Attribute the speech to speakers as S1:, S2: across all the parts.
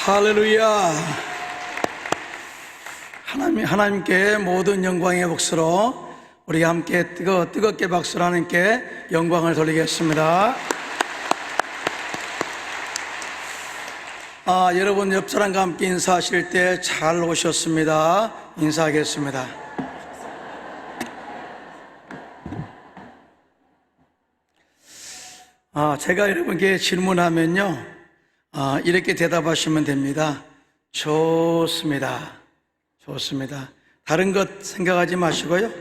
S1: 할렐루야. 하나님께 모든 영광의 박수로 우리 함께 뜨겁게 박수로 하나님께 영광을 돌리겠습니다. 여러분 옆 사람과 함께 인사하실 때 잘 오셨습니다. 인사하겠습니다. 제가 여러분께 질문하면요, 이렇게 대답하시면 됩니다. 좋습니다. 좋습니다. 다른 것 생각하지 마시고요,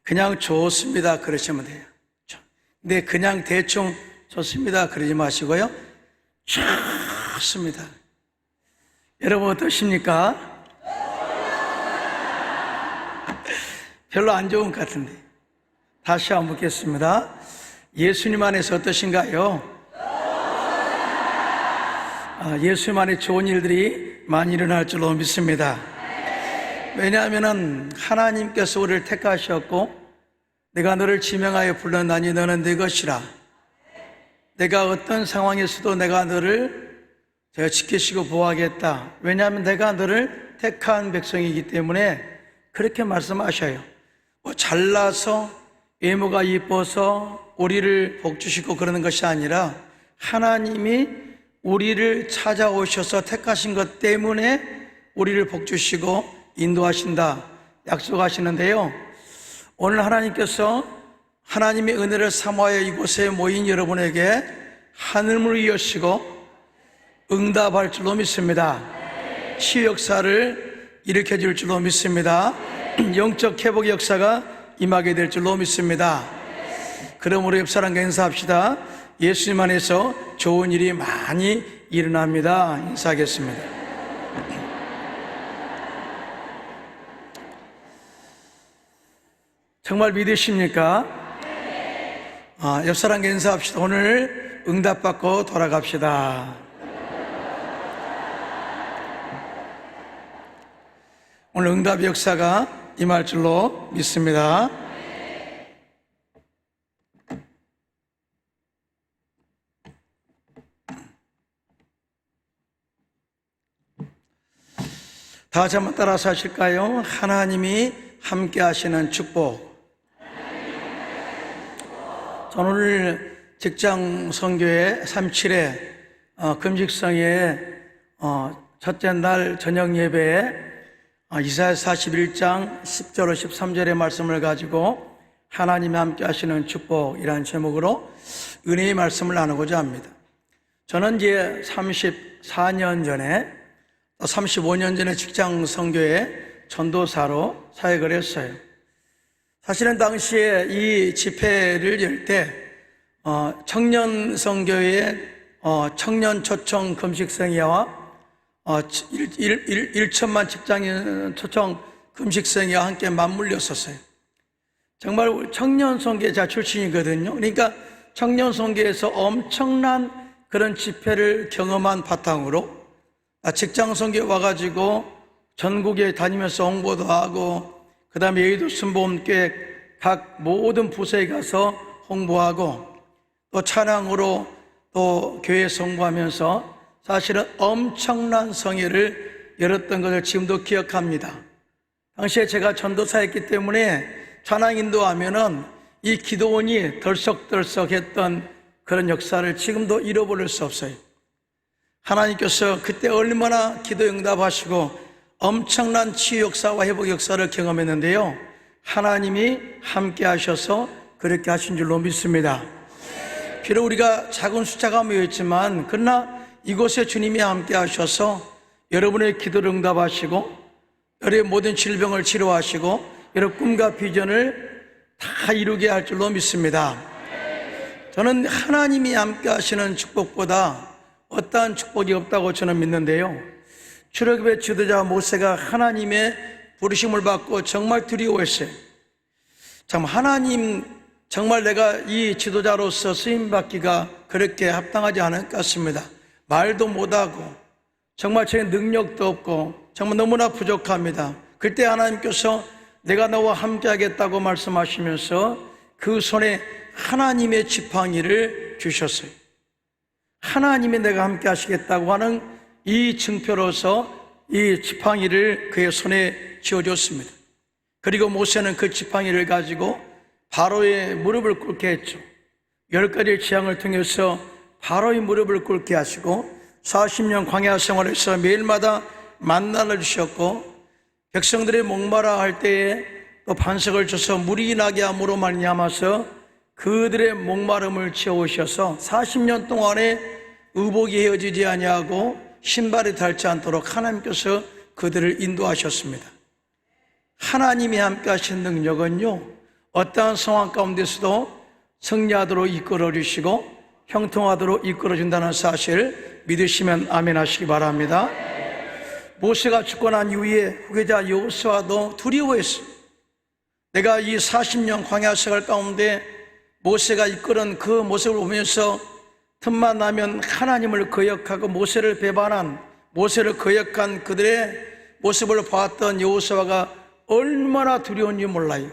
S1: 그냥 좋습니다 그러시면 돼요. 근데 그냥 대충 좋습니다 그러지 마시고요, 좋습니다. 여러분 어떠십니까? 별로 안 좋은 것 같은데. 다시 한번 묻겠습니다. 예수님 안에서 어떠신가요? 예수님 안에 좋은 일들이 많이 일어날 줄로 믿습니다. 왜냐하면 하나님께서 우리를 택하셨고, 내가 너를 지명하여 불렀나니 너는 내 것이라. 내가 어떤 상황에서도 내가 너를 지키시고 보호하겠다. 왜냐하면 내가 너를 택한 백성이기 때문에 그렇게 말씀하셔요. 잘나서 외모가 이뻐서 우리를 복주시고 그러는 것이 아니라 하나님이 우리를 찾아오셔서 택하신 것 때문에 우리를 복주시고 인도하신다 약속하시는데요, 오늘 하나님께서 하나님의 은혜를 사모하여 이곳에 모인 여러분에게 하늘문을 여시고 응답할 줄로 믿습니다. 치유 역사를 일으켜 줄 줄로 믿습니다. 영적 회복의 역사가 임하게 될 줄로 믿습니다. 그러므로 옆 사람과 인사합시다. 예수님 안에서 좋은 일이 많이 일어납니다. 인사하겠습니다. 정말 믿으십니까? 옆 사람과 인사합시다. 오늘 응답받고 돌아갑시다. 오늘 응답의 역사가 임할 줄로 믿습니다. 다 같이 한번 따라서 하실까요? 하나님이 함께 하시는 축복. 저는 오늘 직장 선교회 37회 금식성의 첫째 날 저녁 예배에 이사야 41장 10절로 13절의 말씀을 가지고 하나님이 함께 하시는 축복이라는 제목으로 은혜의 말씀을 나누고자 합니다. 저는 이제 34년 전에 35년 전에 직장 선교회 전도사로 사역을 했어요. 사실은 당시에 이 집회를 열 때 청년 선교회 청년 초청 금식생회와 1천만 직장인 초청 금식생회와 함께 맞물렸었어요. 정말 청년 선교자 출신이거든요. 그러니까 청년 선교에서 엄청난 그런 집회를 경험한 바탕으로 직장 선교에 와가지고 전국에 다니면서 홍보도 하고, 그 다음에 여의도 순복음교회 각 모든 부서에 가서 홍보하고, 또 찬양으로 또 교회에서 홍보하면서 사실은 엄청난 성회를 열었던 것을 지금도 기억합니다. 당시에 제가 전도사였기 때문에 찬양 인도하면은 이 기도원이 덜썩덜썩했던 그런 역사를 지금도 잃어버릴 수 없어요. 하나님께서 그때 얼마나 기도 응답하시고 엄청난 치유 역사와 회복 역사를 경험했는데요, 하나님이 함께 하셔서 그렇게 하신 줄로 믿습니다. 비록 우리가 작은 숫자가 모여있지만 그러나 이곳에 주님이 함께 하셔서 여러분의 기도를 응답하시고 여러분의 모든 질병을 치료하시고 여러분 꿈과 비전을 다 이루게 할 줄로 믿습니다. 저는 하나님이 함께 하시는 축복보다 어떠한 축복이 없다고 저는 믿는데요, 출애굽의 지도자 모세가 하나님의 부르심을 받고 정말 두려워했어요. 참, 하나님, 정말 내가 이 지도자로서 쓰임받기가 그렇게 합당하지 않을 것 같습니다. 말도 못하고 정말 제 능력도 없고 정말 너무나 부족합니다. 그때 하나님께서 내가 너와 함께 하겠다고 말씀하시면서 그 손에 하나님의 지팡이를 주셨어요. 하나님이 내가 함께 하시겠다고 하는 이 증표로서 이 지팡이를 그의 손에 쥐어줬습니다. 그리고 모세는 그 지팡이를 가지고 바로의 무릎을 꿇게 했죠. 10가지의 재앙을 통해서 바로의 무릎을 꿇게 하시고 40년 광야 생활에서 매일마다 만나를 주셨고, 백성들의 목마라 할 때에 또 반석을 줘서 물이 나게 함으로 말미암아서 그들의 목마름을 채우셔서 40년 동안에 의복이 헤어지지 아니하고 신발이 닳지 않도록 하나님께서 그들을 인도하셨습니다. 하나님이 함께 하신 능력은요, 어떠한 상황 가운데서도 승리하도록 이끌어 주시고 형통하도록 이끌어 준다는 사실을 믿으시면 아멘 하시기 바랍니다. 모세가 죽고 난 이후에 후계자 여호수아도 두려워했어요. 내가 이 40년 광야 생활 가운데 모세가 이끌은 그 모습을 보면서 틈만 나면 하나님을 거역하고 모세를 배반한, 모세를 거역한 그들의 모습을 보았던 여호수아가 얼마나 두려운지 몰라요.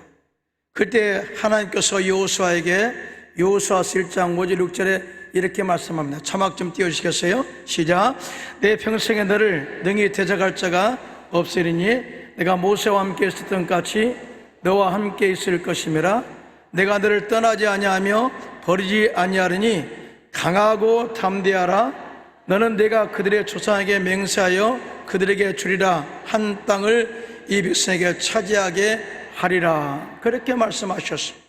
S1: 그때 하나님께서 여호수아에게 여호수아서 1장 5절 6절에 이렇게 말씀합니다. 자막 좀 띄워주시겠어요? 시작. 내 평생에 너를 능히 대적할 자가 없으리니 내가 모세와 함께 있었던 같이 너와 함께 있을 것임이라. 내가 너를 떠나지 아니하며 버리지 아니하리니 강하고 담대하라. 너는 내가 그들의 조상에게 맹세하여 그들에게 주리라 한 땅을 이 백성에게 차지하게 하리라. 그렇게 말씀하셨습니다.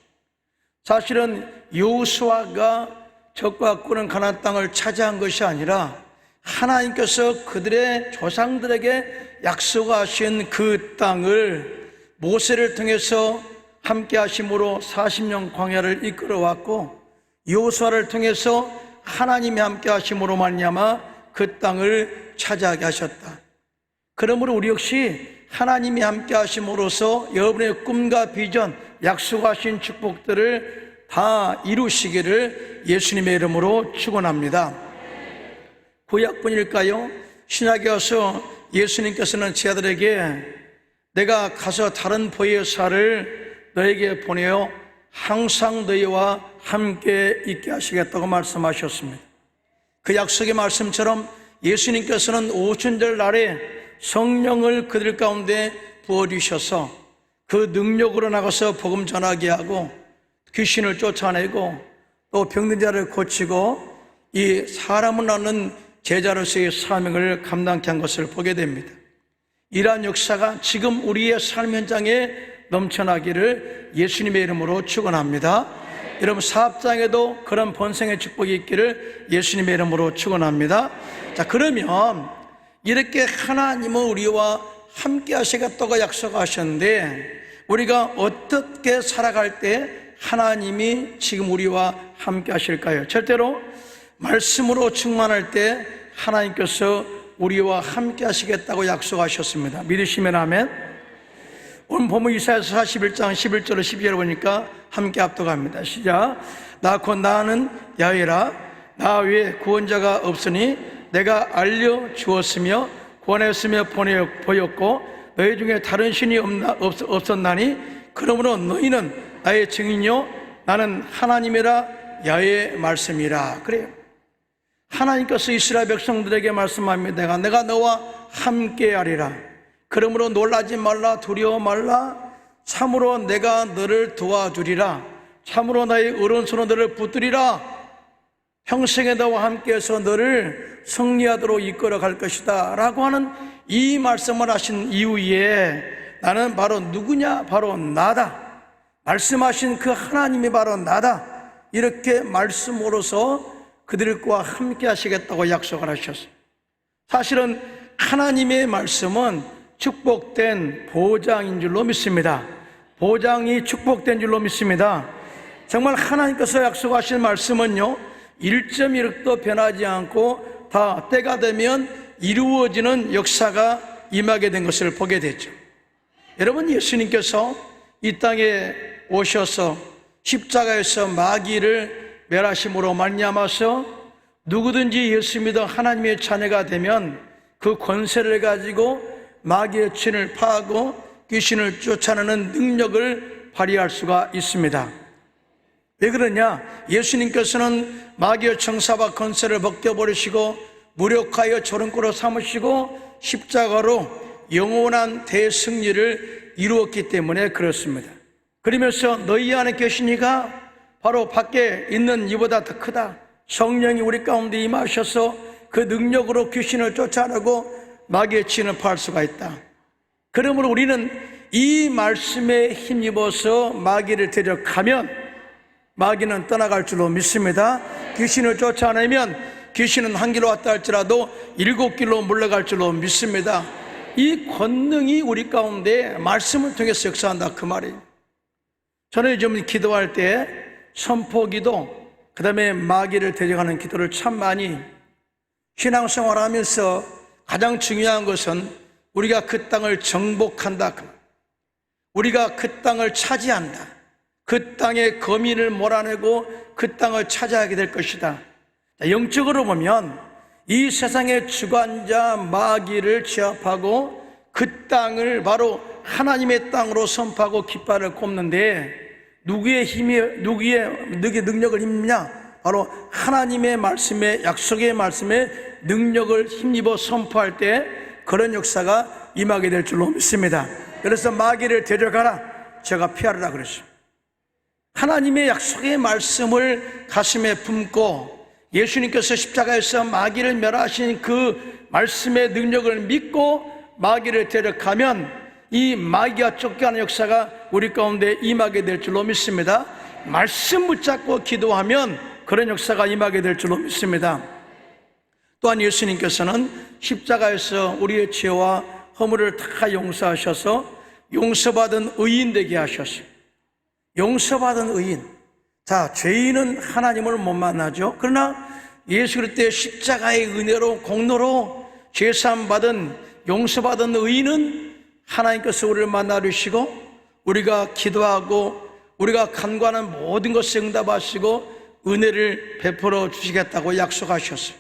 S1: 사실은 여호수아가 적과 꾸는 가나안 땅을 차지한 것이 아니라 하나님께서 그들의 조상들에게 약속하신 그 땅을 모세를 통해서 함께 하심으로 40년 광야를 이끌어왔고, 여호수아를 통해서 하나님이 함께 하심으로 말미암아 그 땅을 차지하게 하셨다. 그러므로 우리 역시 하나님이 함께 하심으로써 여러분의 꿈과 비전, 약속하신 축복들을 다 이루시기를 예수님의 이름으로 축원합니다. 구약뿐일까요? 신약에 와서 예수님께서는 제 아들에게 내가 가서 다른 보혜사를 너에게 보내어 항상 너희와 함께 있게 하시겠다고 말씀하셨습니다. 그 약속의 말씀처럼 예수님께서는 오순절 날에 성령을 그들 가운데 부어주셔서 그 능력으로 나가서 복음 전하게 하고 귀신을 쫓아내고 또 병든 자를 고치고 이 사람을 낳는 제자로서의 사명을 감당케 한 것을 보게 됩니다. 이러한 역사가 지금 우리의 삶 현장에 넘쳐나기를 예수님의 이름으로 축원합니다. 여러분 사업장에도 그런 번성의 축복이 있기를 예수님의 이름으로 축원합니다. 자, 그러면 이렇게 하나님은 우리와 함께 하시겠다고 약속하셨는데 우리가 어떻게 살아갈 때 하나님이 지금 우리와 함께 하실까요? 절대로 말씀으로 충만할 때 하나님께서 우리와 함께 하시겠다고 약속하셨습니다. 믿으시면 아멘. 오늘 본문 이사야서 41장 11절로 12절을 보니까 함께 합독합니다. 시작. 나 곧 나는 야훼라. 나 외에 구원자가 없으니 내가 알려주었으며 권했으며 보였고 너희 중에 다른 신이 없었나니 그러므로 너희는 나의 증인이요 나는 하나님이라 야훼의 말씀이라. 그래요. 하나님께서 이스라엘 백성들에게 말씀합니다. 내가 너와 함께하리라. 그러므로 놀라지 말라, 두려워 말라. 참으로 내가 너를 도와주리라. 참으로 나의 오른손으로 너를 붙들리라. 평생에 너와 함께해서 너를 승리하도록 이끌어 갈 것이다 라고 하는 이 말씀을 하신 이후에 나는 바로 누구냐? 바로 나다. 말씀하신 그 하나님이 바로 나다. 이렇게 말씀으로서 그들과 함께 하시겠다고 약속을 하셨어요. 사실은 하나님의 말씀은 축복된 보장인 줄로 믿습니다. 보장이 축복된 줄로 믿습니다. 정말 하나님께서 약속하신 말씀은요 1.1도 변하지 않고 다 때가 되면 이루어지는 역사가 임하게 된 것을 보게 됐죠. 여러분, 예수님께서 이 땅에 오셔서 십자가에서 마귀를 멸하심으로 말미암아서 누구든지 예수 믿어 하나님의 자녀가 되면 그 권세를 가지고 마귀의 진을 파하고 귀신을 쫓아내는 능력을 발휘할 수가 있습니다. 왜 그러냐? 예수님께서는 마귀의 청사와 권세를 벗겨버리시고 무력하여 조롱거로 삼으시고 십자가로 영원한 대승리를 이루었기 때문에 그렇습니다. 그러면서 너희 안에 계신 이가 바로 밖에 있는 이보다 더 크다. 성령이 우리 가운데 임하셔서 그 능력으로 귀신을 쫓아내고 마귀의 진압할 수가 있다. 그러므로 우리는 이 말씀에 힘입어서 마귀를 데려가면 마귀는 떠나갈 줄로 믿습니다. 귀신을 쫓아내면 귀신은 한 길로 왔다 할지라도 7길로 물러갈 줄로 믿습니다. 이 권능이 우리 가운데 말씀을 통해서 역사한다, 그 말이에요. 저는 요즘 기도할 때 선포기도, 그 다음에 마귀를 데려가는 기도를 참 많이, 신앙생활 하면서 가장 중요한 것은 우리가 그 땅을 정복한다, 우리가 그 땅을 차지한다, 그 땅의 거민을 몰아내고 그 땅을 차지하게 될 것이다. 영적으로 보면 이 세상의 주관자 마귀를 제압하고 그 땅을 바로 하나님의 땅으로 선포하고 깃발을 꼽는데, 누구의 힘이, 누구의 능력을 힘입냐? 바로 하나님의 말씀에, 약속의 말씀에 능력을 힘입어 선포할 때 그런 역사가 임하게 될 줄로 믿습니다. 그래서 마귀를 데려가라, 제가 피하라 그랬어요. 하나님의 약속의 말씀을 가슴에 품고 예수님께서 십자가에서 마귀를 멸하신 그 말씀의 능력을 믿고 마귀를 데려가면 이 마귀가 쫓겨가는 역사가 우리 가운데 임하게 될 줄로 믿습니다. 말씀 붙잡고 기도하면 그런 역사가 임하게 될 줄로 믿습니다. 또한 예수님께서는 십자가에서 우리의 죄와 허물을 다 용서하셔서 용서받은 의인 되게 하셨어요. 용서받은 의인. 자, 죄인은 하나님을 못 만나죠. 그러나 예수 그리스도의 십자가의 은혜로, 공로로 죄사함 받은, 용서받은 의인은 하나님께서 우리를 만나 주시고 우리가 기도하고 우리가 간구하는 모든 것에 응답하시고 은혜를 베풀어 주시겠다고 약속하셨어요.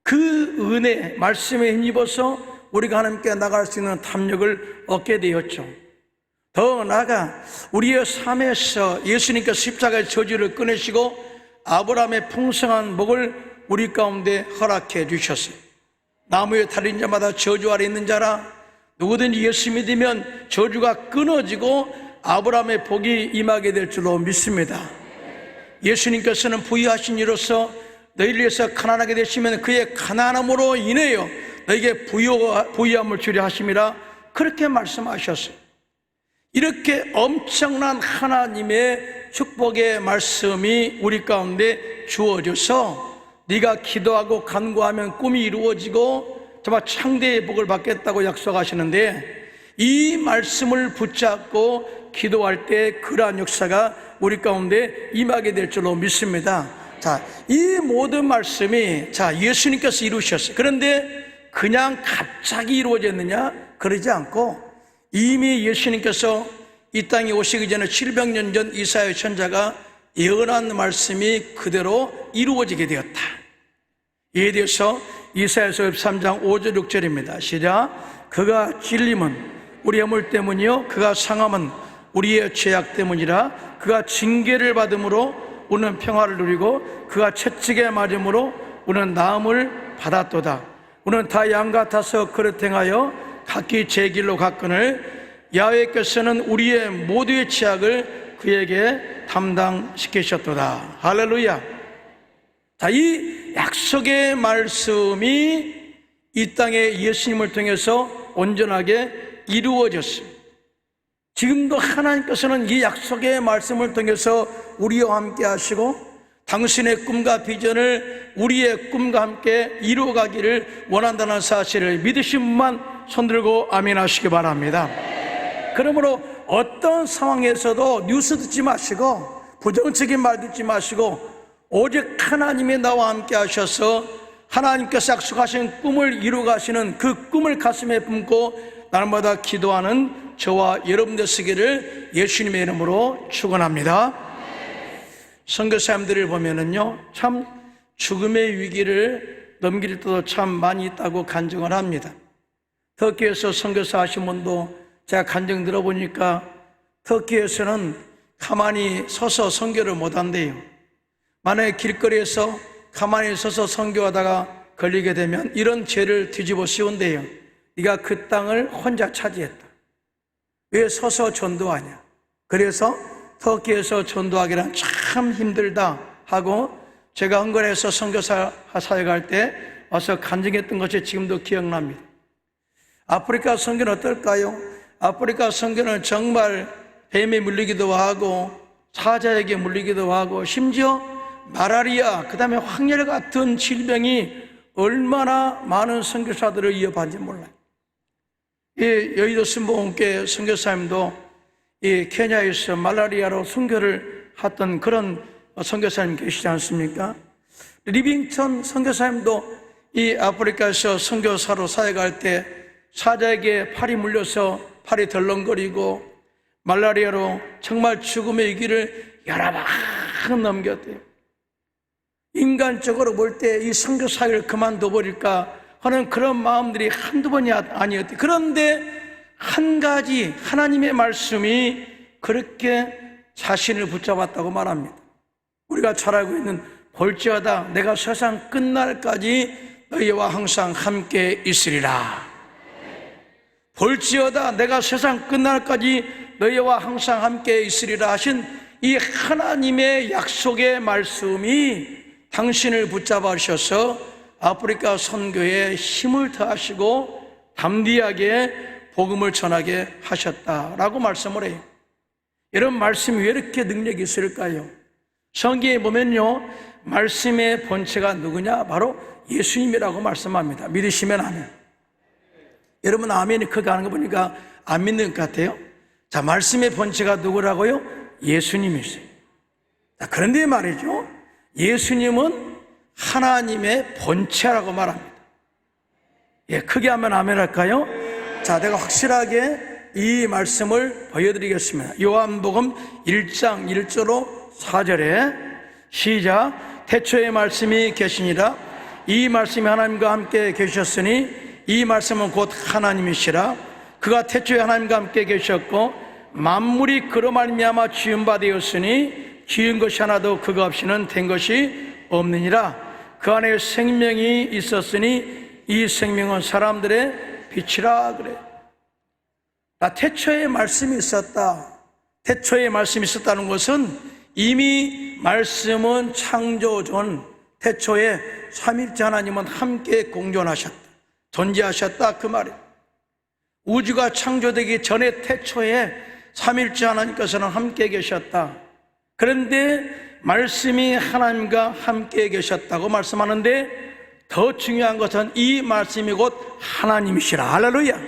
S1: 그 은혜, 말씀에 힘입어서 우리가 하나님께 나갈 수 있는 탐욕을 얻게 되었죠. 더 나아가 우리의 삶에서 예수님께서 십자가의 저주를 끊으시고 아브라함의 풍성한 복을 우리 가운데 허락해 주셨어요. 나무에 달린 자마다 저주 아래 있는 자라, 누구든지 예수 믿으면 저주가 끊어지고 아브라함의 복이 임하게 될 줄로 믿습니다. 예수님께서는 부유하신 이로써 너희를 위해서 가난하게 되시면 그의 가난함으로 인하여 너에게 부유함을 주려 하심이라, 그렇게 말씀하셨어요. 이렇게 엄청난 하나님의 축복의 말씀이 우리 가운데 주어져서 네가 기도하고 간구하면 꿈이 이루어지고 정말 창대의 복을 받겠다고 약속하시는데, 이 말씀을 붙잡고 기도할 때 그러한 역사가 우리 가운데 임하게 될 줄로 믿습니다. 자, 이 모든 말씀이 예수님께서 이루셨어요. 그런데 그냥 갑자기 이루어졌느냐? 그러지 않고 이미 예수님께서 이 땅에 오시기 전에 700년 전 이사야 선지자가 예언한 말씀이 그대로 이루어지게 되었다. 이에 대해서 이사야서 3장 5절 6절입니다. 시작. 그가 찔림은 우리의 허물 때문이요 그가 상함은 우리의 죄악 때문이라. 그가 징계를 받음으로 우리는 평화를 누리고 그가 채찍에 맞음으로 우리는 나음을 받았도다. 우리는 다 양 같아서 그릇 행하여 각기 제 길로 갔거늘 야훼께서는 우리의 모두의 죄악을 그에게 담당시키셨도다. 할렐루야. 자, 이 약속의 말씀이 이 땅에 예수님을 통해서 온전하게 이루어졌습니다. 지금도 하나님께서는 이 약속의 말씀을 통해서 우리와 함께 하시고 당신의 꿈과 비전을 우리의 꿈과 함께 이루어가기를 원한다는 사실을 믿으신 분만 손들고 아멘 하시기 바랍니다. 그러므로 어떤 상황에서도 뉴스 듣지 마시고 부정적인 말 듣지 마시고 오직 하나님이 나와 함께 하셔서 하나님께서 약속하신 꿈을 이루어가시는 그 꿈을 가슴에 품고 날마다 기도하는 저와 여러분 되시기를 예수님의 이름으로 축원합니다. 선교사님들을 보면은요, 참 죽음의 위기를 넘길 때도 참 많이 있다고 간증을 합니다. 터키에서 선교사 하신 분도 제가 간증 들어보니까 터키에서는 가만히 서서 선교를 못 한대요. 만약에 길거리에서 가만히 서서 선교하다가 걸리게 되면 이런 죄를 뒤집어 씌운대요. 네가 그 땅을 혼자 차지했다. 왜 서서 전도하냐? 그래서 터키에서 전도하기란 참 힘들다 하고 제가 헝가리에서 선교사 사역할 때 와서 간증했던 것이 지금도 기억납니다. 아프리카 선교는 어떨까요? 아프리카 선교는 정말 뱀에 물리기도 하고 사자에게 물리기도 하고 심지어 말라리아, 그 다음에 황열 같은 질병이 얼마나 많은 선교사들을 위협한지 몰라요. 이 여의도 순복음교회 선교사님도 이 케냐에서 말라리아로 선교를 했던 그런 선교사님 계시지 않습니까? 리빙턴 선교사님도 이 아프리카에서 선교사로 사역할 때 사자에게 팔이 물려서 팔이 덜렁거리고 말라리아로 정말 죽음의 길을 여러 번 넘겼대요. 인간적으로 볼 때 이 선교 사역을 그만둬 버릴까 하는 그런 마음들이 한두 번이 아니었대요. 그런데 한 가지 하나님의 말씀이 그렇게 자신을 붙잡았다고 말합니다. 우리가 잘 알고 있는 볼지어다 내가 세상 끝날까지 너희와 항상 함께 있으리라. 볼지어다 내가 세상 끝날까지 너희와 항상 함께 있으리라 하신 이 하나님의 약속의 말씀이 당신을 붙잡으셔서 아프리카 선교에 힘을 더하시고 담대하게 복음을 전하게 하셨다라고 말씀을 해요. 이런 말씀이 왜 이렇게 능력이 있을까요? 성경에 보면요, 말씀의 본체가 누구냐? 바로 예수님이라고 말씀합니다. 믿으시면 아멘. 여러분 아멘이 크게 하는 거 보니까 안 믿는 것 같아요. 자, 말씀의 본체가 누구라고요? 예수님이세요. 자, 그런데 말이죠, 예수님은 하나님의 본체라고 말합니다. 예, 크게 하면 아멘 할까요? 자, 내가 확실하게 이 말씀을 보여드리겠습니다. 요한복음 1장 1절로 4절에 시작. 태초에 말씀이 계시니라. 이 말씀이 하나님과 함께 계셨으니 이 말씀은 곧 하나님이시라. 그가 태초에 하나님과 함께 계셨고 만물이 그로 말미암아 지은 바 되었으니 지은 것이 하나도 그가 없이는 된 것이 없느니라. 그 안에 생명이 있었으니 이 생명은 사람들의 빛이라 그래. 태초에 말씀이 있었다. 태초에 말씀이 있었다는 것은 이미 말씀은 창조 전 태초에 삼위일체 하나님은 함께 공존하셨다, 존재하셨다 그 말이에요. 우주가 창조되기 전에 태초에 삼위일체 하나님께서는 함께 계셨다. 그런데 말씀이 하나님과 함께 계셨다고 말씀하는데 더 중요한 것은 이 말씀이 곧 하나님이시라. 할렐루야.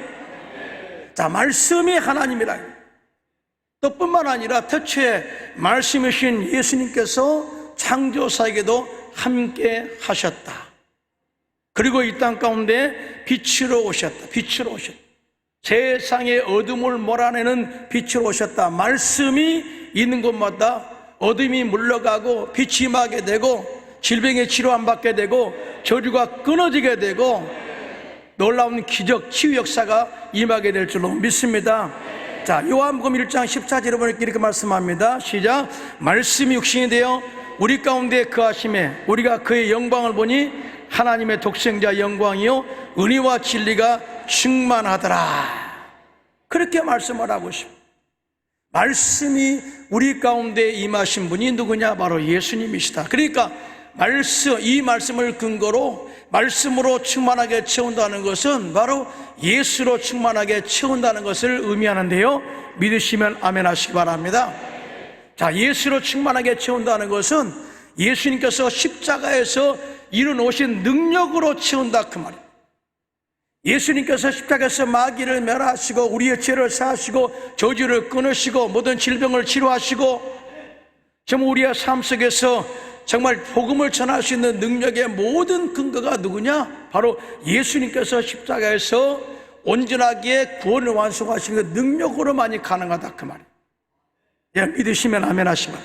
S1: 자, 말씀이 하나님이라. 또 뿐만 아니라 태초에 말씀이신 예수님께서 창조사에게도 함께 하셨다. 그리고 이 땅 가운데 빛으로 오셨다. 빛으로 오셨다. 세상의 어둠을 몰아내는 빛으로 오셨다. 말씀이 있는 곳마다 어둠이 물러가고 빛이 임하게 되고 질병의 치료 안 받게 되고 저주가 끊어지게 되고 놀라운 기적, 치유 역사가 임하게 될 줄로 믿습니다. 자, 요한복음 1장 14절에 보니까 이렇게 말씀합니다. 시작. 말씀이 육신이 되어 우리 가운데 거하심에 우리가 그의 영광을 보니 하나님의 독생자 영광이요 은혜와 진리가 충만하더라. 그렇게 말씀을 하고 싶어요. 말씀이 우리 가운데 임하신 분이 누구냐? 바로 예수님이시다. 그러니까 이 말씀을 근거로 말씀으로 충만하게 채운다는 것은 바로 예수로 충만하게 채운다는 것을 의미하는데요, 믿으시면 아멘 하시기 바랍니다. 자, 예수로 충만하게 채운다는 것은 예수님께서 십자가에서 이루어놓으신 능력으로 채운다 그 말이에요. 예수님께서 십자가에서 마귀를 멸하시고 우리의 죄를 사하시고 저주를 끊으시고 모든 질병을 치료하시고 정말 우리의 삶 속에서 정말 복음을 전할 수 있는 능력의 모든 근거가 누구냐? 바로 예수님께서 십자가에서 온전하게 구원을 완성하신 그 능력으로만이 가능하다 그 말이에요. 예, 믿으시면 아멘 하시면.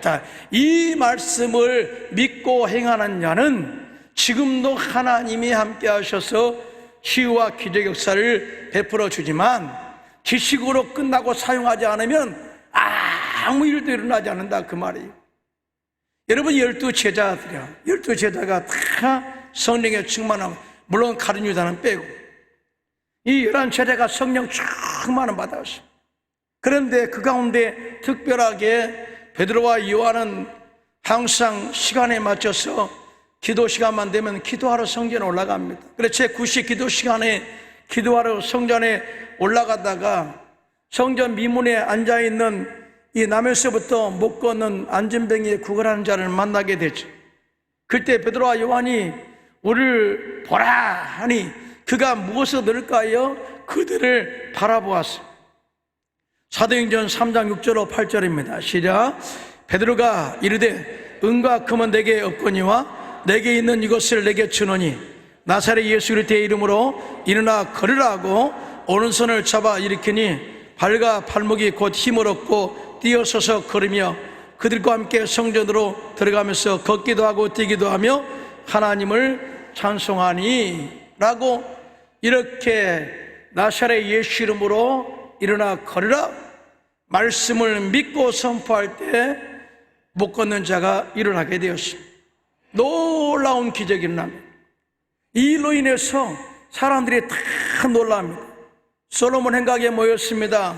S1: 자, 이 말씀을 믿고 행하는 자는 지금도 하나님이 함께 하셔서 치유와 기적 역사를 베풀어 주지만 지식으로 끝나고 사용하지 않으면 아무 일도 일어나지 않는다 그 말이에요. 여러분 12제자들이야. 12제자가 다 성령의 충만함, 물론 가룟 유다는 빼고 이 11세대가 성령 충만함 받았어요. 그런데 그 가운데 특별하게 베드로와 요한은 항상 시간에 맞춰서 기도 시간만 되면 기도하러 성전에 올라갑니다. 그래서 제9시 기도 시간에 기도하러 성전에 올라가다가 성전 미문에 앉아있는 이 나면서부터 못 걷는 안진뱅이에 구걸하는 자를 만나게 되죠. 그때 베드로와 요한이 우리를 보라 하니 그가 무엇을 들을까요? 그들을 바라보았어요. 사도행전 3장 6절로 8절입니다. 시작. 베드로가 이르되 은과 금은 내게 없거니와 내게 있는 이것을 내게 주노니 나사렛 예수 그리스도의 이름으로 일어나 걸으라 하고 오른손을 잡아 일으키니 발과 발목이 곧 힘을 얻고 뛰어서서 걸으며 그들과 함께 성전으로 들어가면서 걷기도 하고 뛰기도 하며 하나님을 찬송하니 라고 이렇게 나사렛 예수 이름으로 일어나 걸으라 말씀을 믿고 선포할 때 못 걷는 자가 일어나게 되었습니다. 놀라운 기적이 일어납니다. 이 일로 인해서 사람들이 다 놀랍니다. 솔로몬 행각에 모였습니다.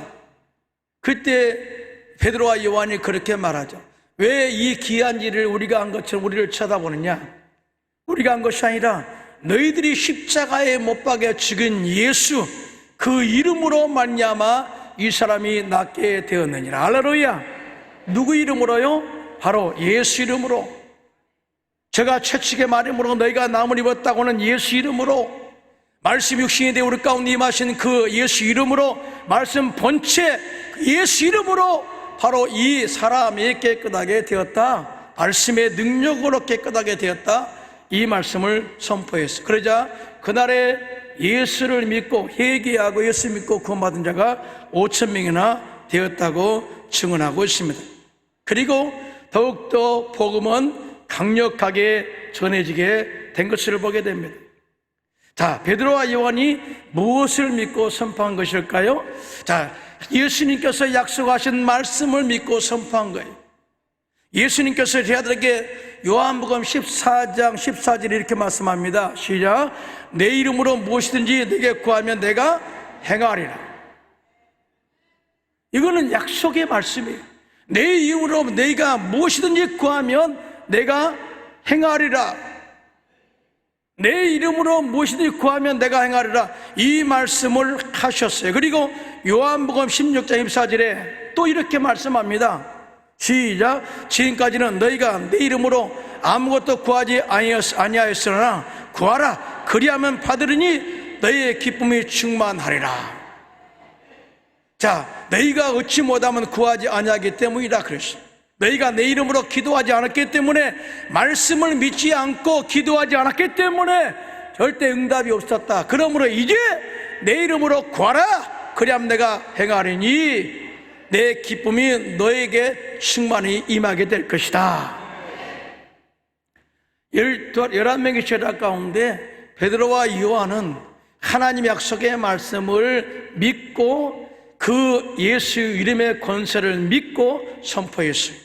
S1: 그때 베드로와 요한이 그렇게 말하죠. 왜 이 귀한 일을 우리가 한 것처럼 우리를 쳐다보느냐? 우리가 한 것이 아니라 너희들이 십자가에 못 박여 죽은 예수 그 이름으로 말미암아 이 사람이 낫게 되었느니라. 할렐루야. 누구 이름으로요? 바로 예수 이름으로. 제가 채찍에 말임으로 너희가 남을 입었다고는 예수 이름으로, 말씀 육신이 되어 우리 가운데 임하신 그 예수 이름으로, 말씀 본체 예수 이름으로 바로 이 사람이 깨끗하게 되었다. 말씀의 능력으로 깨끗하게 되었다. 이 말씀을 선포했어요. 그러자 그날에 예수를 믿고 회개하고 예수 믿고 구원받은 자가 5,000명이나 되었다고 증언하고 있습니다. 그리고 더욱더 복음은 강력하게 전해지게 된 것을 보게 됩니다. 자, 베드로와 요한이 무엇을 믿고 선포한 것일까요? 자, 예수님께서 약속하신 말씀을 믿고 선포한 거예요. 예수님께서 제자들에게 요한복음 14장 14절에 이렇게 말씀합니다. 시작. 내 이름으로 무엇이든지 내게 구하면 내가 행하리라. 이거는 약속의 말씀이에요. 내 이름으로 내가 무엇이든지 구하면 내가 행하리라. 내 이름으로 무엇이든지 구하면 내가 행하리라. 이 말씀을 하셨어요. 그리고 요한복음 16장 24절에 또 이렇게 말씀합니다. 시작. 지금까지는 너희가 내 이름으로 아무것도 구하지 아니하였으나 구하라. 그리하면 받으리니 너희의 기쁨이 충만하리라. 자, 너희가 얻지 못하면 구하지 아니하기 때문이다 그랬어요. 너희가 내 이름으로 기도하지 않았기 때문에, 말씀을 믿지 않고 기도하지 않았기 때문에 절대 응답이 없었다. 그러므로 이제 내 이름으로 구하라. 그리하면 내가 행하리니 내 기쁨이 너에게 충만히 임하게 될 것이다. 11명의 제자 가운데 베드로와 요한은 하나님 약속의 말씀을 믿고 그 예수 이름의 권세를 믿고 선포했어요.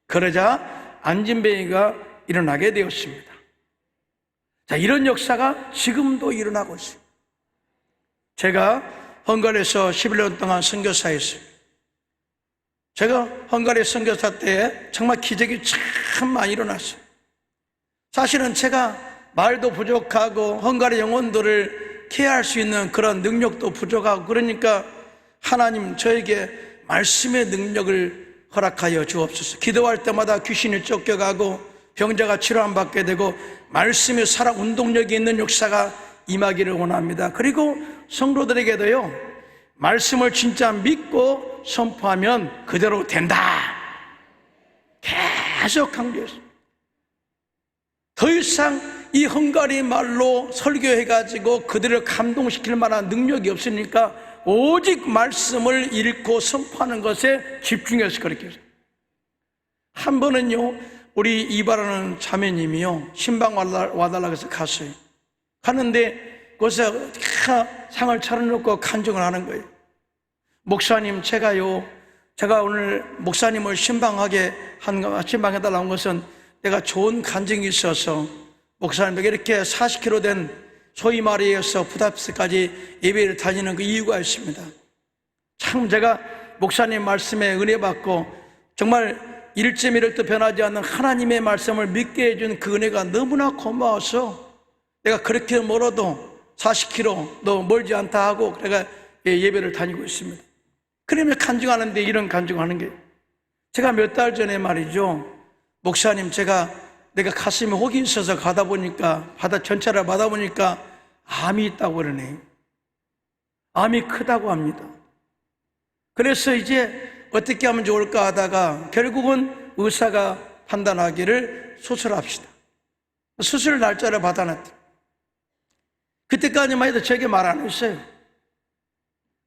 S1: 그러자 안진뱅이가 일어나게 되었습니다. 자, 이런 역사가 지금도 일어나고 있어요. 제가 헝가리에서 11년 동안 선교사였어요. 제가 헝가리 선교사 때 정말 기적이 참 많이 일어났어요. 사실은 제가 말도 부족하고 헝가리 영혼들을 케어할 수 있는 그런 능력도 부족하고, 그러니까 하나님 저에게 말씀의 능력을 허락하여 주옵소서. 기도할 때마다 귀신이 쫓겨가고 병자가 치료 안 받게 되고 말씀의 살아 운동력이 있는 역사가 임하기를 원합니다. 그리고 성도들에게도요, 말씀을 진짜 믿고 선포하면 그대로 된다. 계속 강조했습니다. 더 이상 이 헝가리 말로 설교해가지고 그들을 감동시킬 만한 능력이 없으니까 오직 말씀을 읽고 선포하는 것에 집중해서 그렇게 했어요. 한 번은요, 우리 이바라는 자매님이요, 신방 와달라고 해서 갔어요. 갔는데 거기서 상을 차려놓고 간증을 하는 거예요. 목사님, 제가 오늘 목사님을 신방해달라고 한 것은 내가 좋은 간증이 있어서 목사님에게 이렇게 40km 된 소위 말해서 부다페스트까지 예배를 다니는 그 이유가 있습니다. 참 제가 목사님 말씀에 은혜 받고 정말 1.1도 변하지 않는 하나님의 말씀을 믿게 해준 그 은혜가 너무나 고마워서 내가 그렇게 멀어도 40km도 멀지 않다 하고 내가 예배를 다니고 있습니다. 그러면 간증하는데 이런 간증하는 게, 제가 몇 달 전에 말이죠, 목사님 내가 가슴에 혹이 있어서 가다 보니까 전차를 받아보니까 암이 있다고 그러네요. 암이 크다고 합니다. 그래서 이제 어떻게 하면 좋을까 하다가 결국은 의사가 판단하기를 수술합시다. 수술 날짜를 받아놨대. 그때까지만 해도 제게 말 안 했어요.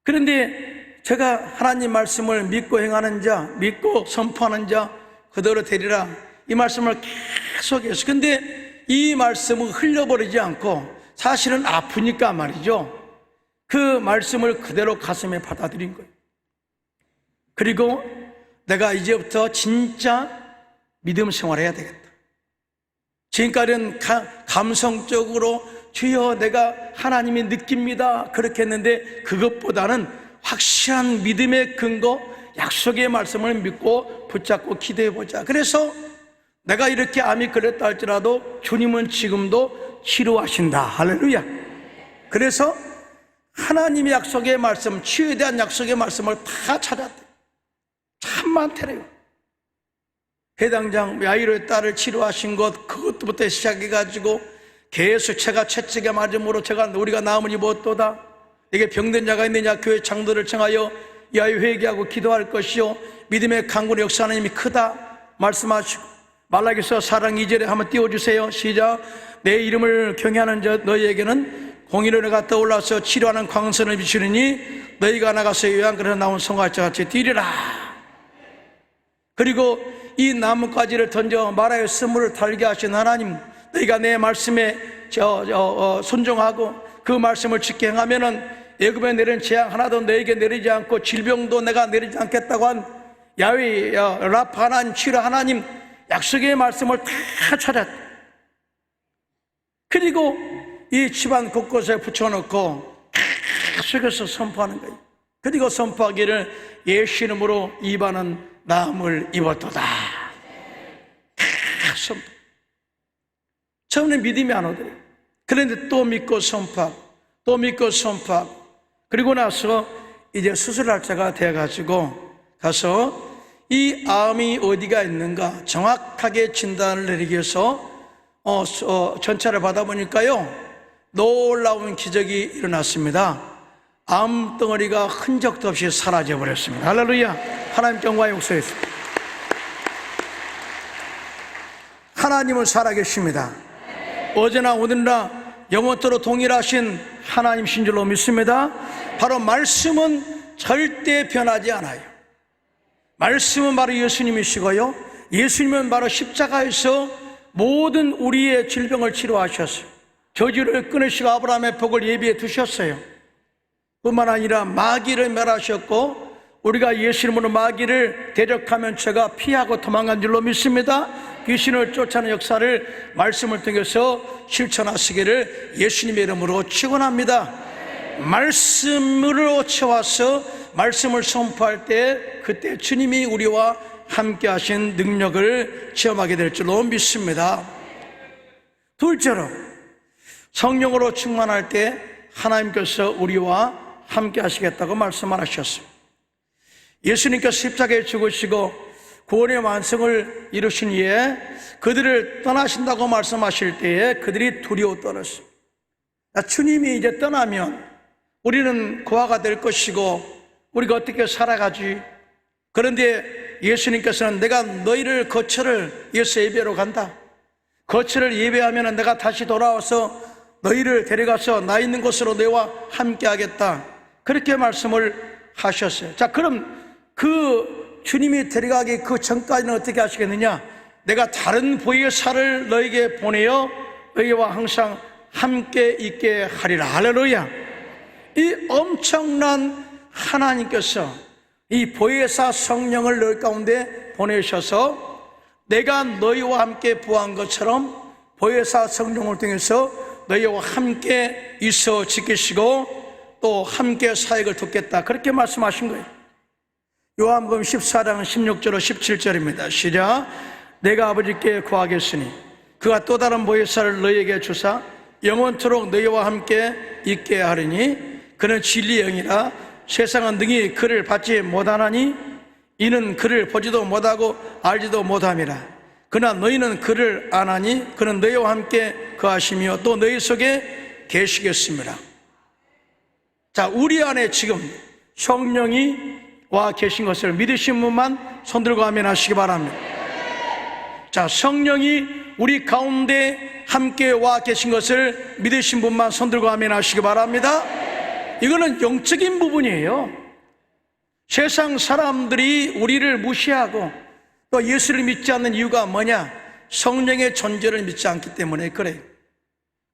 S1: 그런데 제가 하나님 말씀을 믿고 행하는 자, 믿고 선포하는 자 그대로 되리라, 이 말씀을 계속 했어요. 근데 이 말씀을 흘려버리지 않고 사실은 아프니까 말이죠, 그 말씀을 그대로 가슴에 받아들인 거예요. 그리고 내가 이제부터 진짜 믿음 생활해야 되겠다. 지금까지는 감성적으로 주여 내가 하나님이 느낍니다 그렇게 했는데, 그것보다는 확실한 믿음의 근거, 약속의 말씀을 믿고 붙잡고 기도해보자. 그래서 내가 이렇게 암이 걸렸다 할지라도 주님은 지금도 치료하신다. 할렐루야. 그래서 하나님의 약속의 말씀, 치유에 대한 약속의 말씀을 다 찾았대. 참 많더래요. 해당장 야이로의 딸을 치료하신 것, 그것부터 시작해가지고 계속 제가 채찍에 맞음으로 우리가 나음을 입었도다. 이게 병든 자가 있느냐, 교회 장로를 청하여 야이 회개하고 기도할 것이요 믿음의 강군의 역사 하나님이 크다 말씀하시고, 말라기서 사랑 2절에 한번 띄워주세요. 시작. 내 이름을 경외하는 자 너희에게는 공의로 내가 떠올라서 치료하는 광선을 비추느니 너희가 나가서 요한글에서 나온 성갈자 같이 뛰리라. 그리고 이 나뭇가지를 던져 마라의 쓴물을 달게 하신 하나님, 너희가 내 말씀에 순종하고 그 말씀을 지켜 행하면은 애굽에 내린 재앙 하나도 너에게 내리지 않고 질병도 내가 내리지 않겠다고 한 야훼 라파 하나님, 치료 하나님 약속의 말씀을 다 찾았다. 그리고 이 집안 곳곳에 붙여놓고 계속해서 선포하는 거예요. 그리고 선포하기를 예수 이름으로 이반은 나음을 입었도다. 처음에는 믿음이 안 오더래요. 그런데 또 믿고 선포하고 또 믿고 선포하고, 그리고 나서 이제 수술 날짜가 돼가지고 가서 이 암이 어디가 있는가 정확하게 진단을 내리기 위해서 전차를 받아보니까요, 놀라운 기적이 일어났습니다. 암덩어리가 흔적도 없이 사라져 버렸습니다. 할렐루야. 하나님께 영광이 용서했습니다. 하나님은 살아계십니다. 어제나 오늘나 영원토록 동일하신 하나님이신 줄로 믿습니다. 바로 말씀은 절대 변하지 않아요. 말씀은 바로 예수님이시고요, 예수님은 바로 십자가에서 모든 우리의 질병을 치료하셨어요. 저주를 끊으시고 아브라함의 복을 예비해 두셨어요. 뿐만 아니라 마귀를 멸하셨고, 우리가 예수 이름으로 마귀를 대적하면 죄가 피하고 도망간 줄로 믿습니다. 귀신을 쫓아내는 역사를 말씀을 통해서 실천하시기를 예수님의 이름으로 축원합니다. 말씀으로 채워서 말씀을 선포할 때 그때 주님이 우리와 함께 하신 능력을 체험하게 될 줄로 믿습니다. 둘째로, 성령으로 충만할 때 하나님께서 우리와 함께 하시겠다고 말씀을 하셨습니다. 예수님께서 십자가에 죽으시고 구원의 완성을 이루신 이에 그들을 떠나신다고 말씀하실 때에 그들이 두려워 떨었습니다. 주님이 이제 떠나면 우리는 고아가 될 것이고 우리가 어떻게 살아가지? 그런데 예수님께서는 내가 너희를 거처를 예수 예배로 간다. 거처를 예배하면 내가 다시 돌아와서 너희를 데려가서 나 있는 곳으로 너희와 함께 하겠다. 그렇게 말씀을 하셨어요. 자, 그럼 그 주님이 데려가기 그 전까지는 어떻게 하시겠느냐? 내가 다른 보혜사를 너에게 보내어 너희와 항상 함께 있게 하리라. 할렐루야. 이 엄청난 하나님께서 이 보혜사 성령을 너희 가운데 보내셔서 내가 너희와 함께 부한 것처럼 보혜사 성령을 통해서 너희와 함께 있어 지키시고 또 함께 사역을 돕겠다, 그렇게 말씀하신 거예요. 요한복음 14장 16절로 17절입니다. 시작. 내가 아버지께 구하겠으니 그가 또 다른 보혜사를 너희에게 주사 영원토록 너희와 함께 있게 하리니 그는 진리의 영이라 세상은 능히 그를 받지 못하나니 이는 그를 보지도 못하고 알지도 못함이라. 그러나 너희는 그를 아나니 그는 너희와 함께 거하시며 또 너희 속에 계시겠습니다. 자, 우리 안에 지금 성령이 와 계신 것을 믿으신 분만 손들고 아멘 하시기 바랍니다. 자, 성령이 우리 가운데 함께 와 계신 것을 믿으신 분만 손들고 아멘 하시기 바랍니다. 이거는 영적인 부분이에요. 세상 사람들이 우리를 무시하고 또 예수를 믿지 않는 이유가 뭐냐? 성령의 존재를 믿지 않기 때문에 그래요.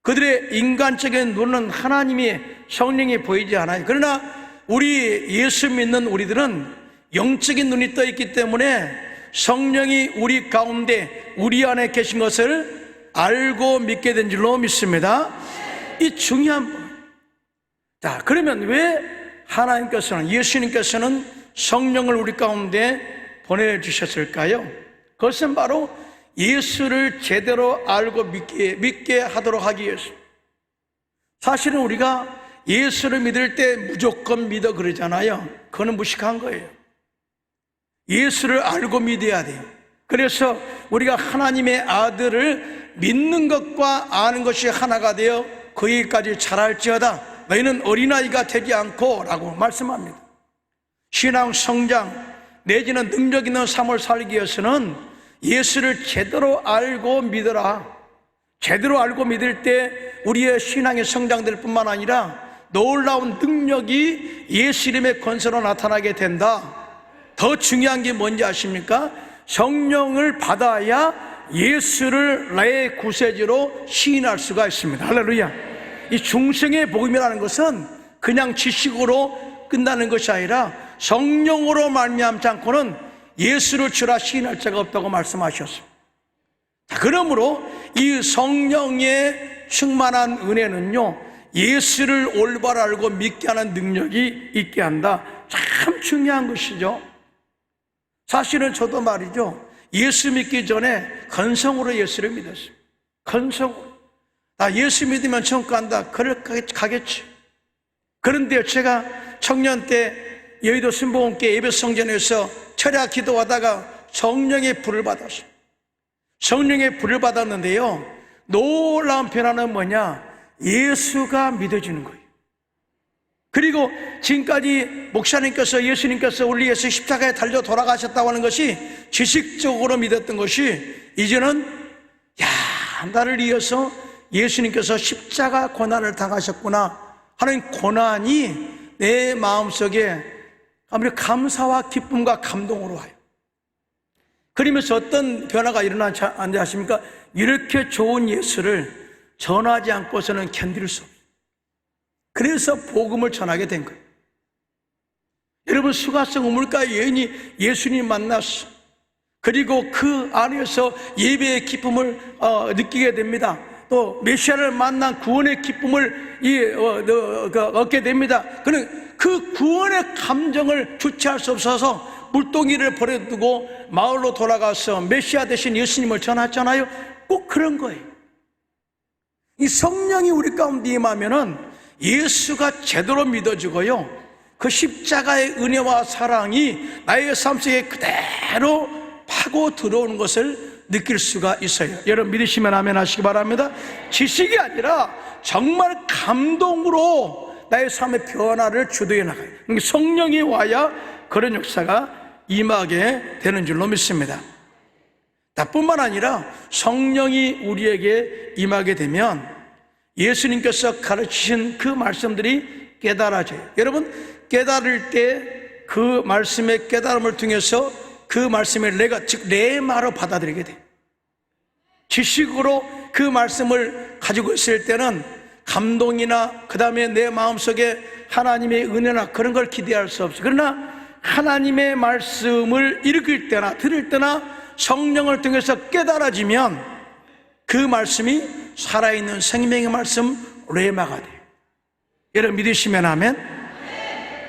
S1: 그들의 인간적인 눈은 하나님이 성령이 보이지 않아요. 그러나 우리 예수 믿는 우리들은 영적인 눈이 떠 있기 때문에 성령이 우리 가운데 우리 안에 계신 것을 알고 믿게 된 줄로 믿습니다. 이 중요한 부분. 자, 그러면 왜 하나님께서는, 예수님께서는 성령을 우리 가운데 보내주셨을까요? 그것은 바로 예수를 제대로 알고 믿게 하도록 하기 위해서. 사실은 우리가 예수를 믿을 때 무조건 믿어 그러잖아요. 그거는 무식한 거예요. 예수를 알고 믿어야 돼요. 그래서 우리가 하나님의 아들을 믿는 것과 아는 것이 하나가 되어 그 일까지 잘할지어다 너희는 어린아이가 되지 않고 라고 말씀합니다. 신앙 성장 내지는 능력 있는 삶을 살기 위해서는 예수를 제대로 알고 믿어라. 제대로 알고 믿을 때 우리의 신앙이 성장될 뿐만 아니라 놀라운 능력이 예수 이름의 권세로 나타나게 된다. 더 중요한 게 뭔지 아십니까? 성령을 받아야 예수를 나의 구세주로 시인할 수가 있습니다. 할렐루야. 이 중생의 복음이라는 것은 그냥 지식으로 끝나는 것이 아니라 성령으로 말미암지 않고는 예수를 주라 시인할 자가 없다고 말씀하셨습니다. 그러므로 이 성령의 충만한 은혜는요, 예수를 올바로 알고 믿게 하는 능력이 있게 한다. 참 중요한 것이죠. 사실은 저도 말이죠, 예수 믿기 전에 건성으로 예수를 믿었어요. 건성으로. 나 예수 믿으면 천국 간다. 그럴 가겠지. 그런데 제가 청년 때 여의도 순복음교회 예배성전에서 철야 기도하다가 성령의 불을 받았어요. 성령의 불을 받았는데요, 놀라운 변화는 뭐냐? 예수가 믿어지는 거예요. 그리고 지금까지 목사님께서, 예수님께서 우리 위해서 십자가에 달려 돌아가셨다고 하는 것이 지식적으로 믿었던 것이 이제는 나를 위해서 예수님께서 십자가 고난을 당하셨구나 하는 고난이 내 마음속에 아무리 감사와 기쁨과 감동으로 와요. 그러면서 어떤 변화가 일어나지 않으십니까? 이렇게 좋은 예수를 전하지 않고서는 견딜 수 없어요. 그래서 복음을 전하게 된 거예요. 여러분, 수가성 우물가의 여인이 예수님 만났어. 그리고 그 안에서 예배의 기쁨을 느끼게 됩니다. 또 메시아를 만난 구원의 기쁨을 얻게 됩니다. 그는 그 구원의 감정을 주체할 수 없어서 물동이를 버려두고 마을로 돌아가서 메시아 대신 예수님을 전했잖아요. 꼭 그런 거예요. 이 성령이 우리 가운데 임하면은 예수가 제대로 믿어지고요, 그 십자가의 은혜와 사랑이 나의 삶 속에 그대로 파고 들어오는 것을 느낄 수가 있어요. 여러분 믿으시면 아멘 하시기 바랍니다. 지식이 아니라 정말 감동으로 나의 삶의 변화를 주도해 나가요. 성령이 와야 그런 역사가 임하게 되는 줄로 믿습니다. 뿐만 아니라 성령이 우리에게 임하게 되면 예수님께서 가르치신 그 말씀들이 깨달아져요. 여러분, 깨달을 때 그 말씀의 깨달음을 통해서 그 말씀을 내가, 즉 내 말로 받아들이게 돼요. 지식으로 그 말씀을 가지고 있을 때는 감동이나 그 다음에 내 마음속에 하나님의 은혜나 그런 걸 기대할 수 없어요. 그러나 하나님의 말씀을 읽을 때나 들을 때나 성령을 통해서 깨달아지면 그 말씀이 살아있는 생명의 말씀 레마가 돼요. 여러분 믿으시면 아멘.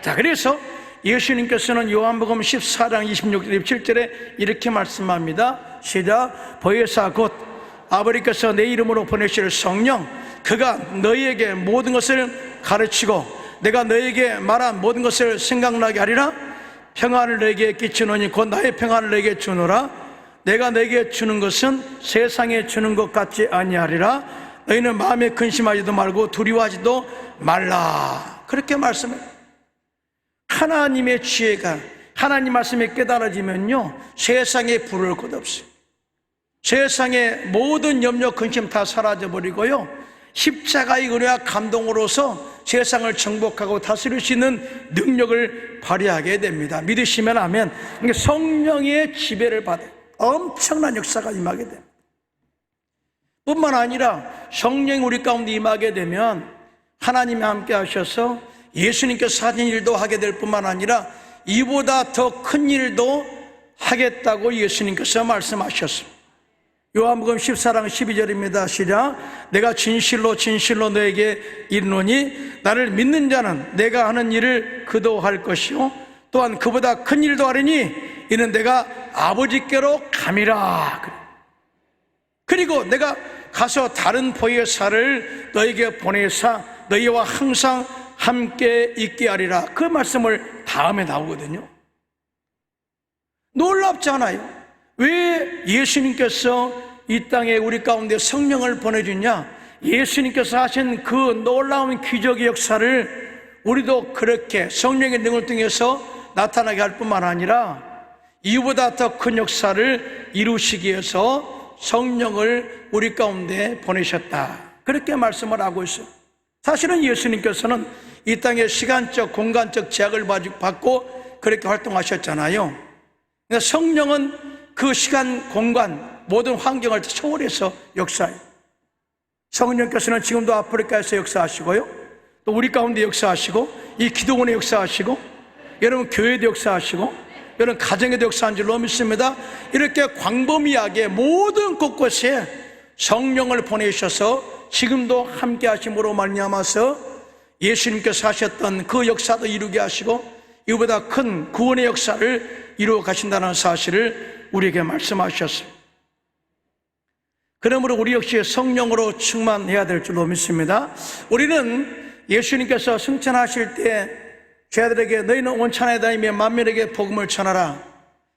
S1: 자, 그래서 예수님께서는 요한복음 14장 26절 27절에 이렇게 말씀합니다. 시작. 보혜사 곧 아버지께서 내 이름으로 보내실 성령, 그가 너희에게 모든 것을 가르치고 내가 너희에게 말한 모든 것을 생각나게 하리라. 평안을 너희에게 끼치노니 곧 나의 평안을 너희에게 주노라. 내가 너희에게 주는 것은 세상에 주는 것 같지 아니하리라. 너희는 마음에 근심하지도 말고 두려워하지도 말라. 그렇게 말씀해요. 하나님의 지혜가 하나님 말씀에 깨달아지면요, 세상에 부러울 것 없어요. 세상의 모든 염려 근심 다 사라져버리고요, 십자가의 은혜와 감동으로서 세상을 정복하고 다스릴 수 있는 능력을 발휘하게 됩니다. 믿으시면 아멘. 그러니까 성령의 지배를 받아 엄청난 역사가 임하게 됩니다. 뿐만 아니라 성령이 우리 가운데 임하게 되면 하나님이 함께 하셔서 예수님께서 하신 일도 하게 될 뿐만 아니라 이보다 더 큰 일도 하겠다고 예수님께서 말씀하셨습니다. 요한복음 14장 12절입니다. 시작. 내가 진실로 진실로 너에게 이르노니 나를 믿는 자는 내가 하는 일을 그도 할 것이요 또한 그보다 큰 일도 하리니 이는 내가 아버지께로 감이라. 그리고 내가 가서 다른 보혜사를 너에게 보내사 너희와 항상 함께 있게 하리라. 그 말씀을 다음에 나오거든요. 놀랍지 않아요? 왜 예수님께서 이 땅에 우리 가운데 성령을 보내주냐? 예수님께서 하신 그 놀라운 기적의 역사를 우리도 그렇게 성령의 능을 통해서 나타나게 할 뿐만 아니라 이보다 더 큰 역사를 이루시기 위해서 성령을 우리 가운데 보내셨다. 그렇게 말씀을 하고 있어요. 사실은 예수님께서는 이 땅에 시간적 공간적 제약을 받고 그렇게 활동하셨잖아요. 성령은 그 시간 공간 모든 환경을 초월해서 역사해요. 성령께서는 지금도 아프리카에서 역사하시고요, 또 우리 가운데 역사하시고 이 기도원에 역사하시고 여러분 교회도 역사하시고 여러분 가정에도 역사한 줄로 믿습니다. 이렇게 광범위하게 모든 곳곳에 성령을 보내셔서 지금도 함께 하심으로 말미암아서 예수님께서 하셨던 그 역사도 이루게 하시고 이보다 큰 구원의 역사를 이루어 가신다는 사실을 우리에게 말씀하셨습니다. 그러므로 우리 역시 성령으로 충만해야 될 줄로 믿습니다. 우리는 예수님께서 승천하실 때 저희들에게 너희는 온 천하에 다니며 만민에게 복음을 전하라,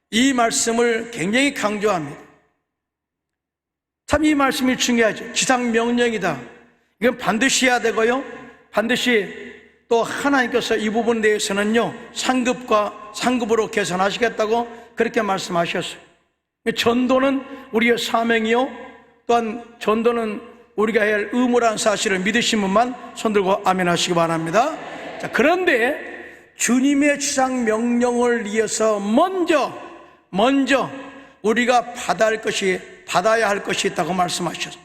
S1: 이 말씀을 굉장히 강조합니다. 참 이 말씀이 중요하죠. 지상명령이다. 이건 반드시 해야 되고요, 반드시 또 하나님께서 이 부분에 대해서는요 상급과 상급으로 계산하시겠다고 그렇게 말씀하셨어요. 전도는 우리의 사명이요 또한 전도는 우리가 해야 할 의무라는 사실을 믿으신 분만 손들고 아멘 하시기 바랍니다. 자, 그런데 주님의 지상 명령을 위해서 먼저 우리가 받아야 할 것이 있다고 말씀하셨어요.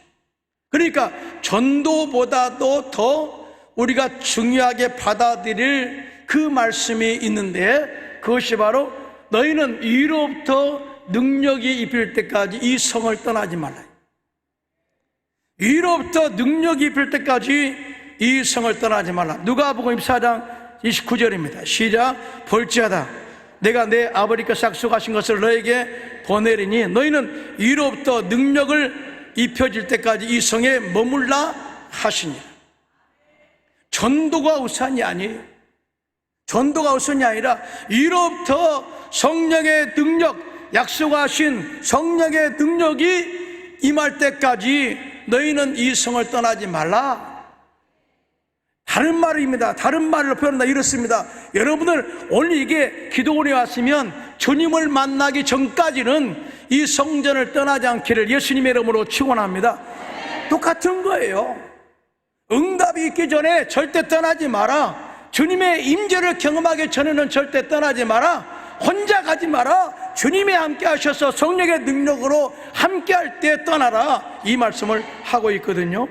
S1: 그러니까 전도보다도 더 우리가 중요하게 받아들일 그 말씀이 있는데 그것이 바로 너희는 위로부터 능력이 입힐 때까지 이 성을 떠나지 말라. 위로부터 능력이 입힐 때까지 이 성을 떠나지 말라. 누가복음 24장 29절입니다. 시작. 볼지어다 내가 내 아버지께서 약속하신 것을 너에게 보내리니 너희는 위로부터 능력을 입혀질 때까지 이 성에 머물라 하시니. 전도가 우선이 아니에요. 전도가 우선이 아니라 위로부터 성령의 능력, 약속하신 성령의 능력이 임할 때까지 너희는 이 성을 떠나지 말라. 다른 말입니다. 다른 말로 표현한다 이렇습니다. 여러분들 오늘 이게 기도원에 왔으면 주님을 만나기 전까지는 이 성전을 떠나지 않기를 예수님의 이름으로 축원합니다. 똑같은 거예요. 응답이 있기 전에 절대 떠나지 마라. 주님의 임재를 경험하기 전에는 절대 떠나지 마라. 혼자 가지 마라. 주님이 함께 하셔서 성령의 능력으로 함께 할 때 떠나라. 이 말씀을 하고 있거든요.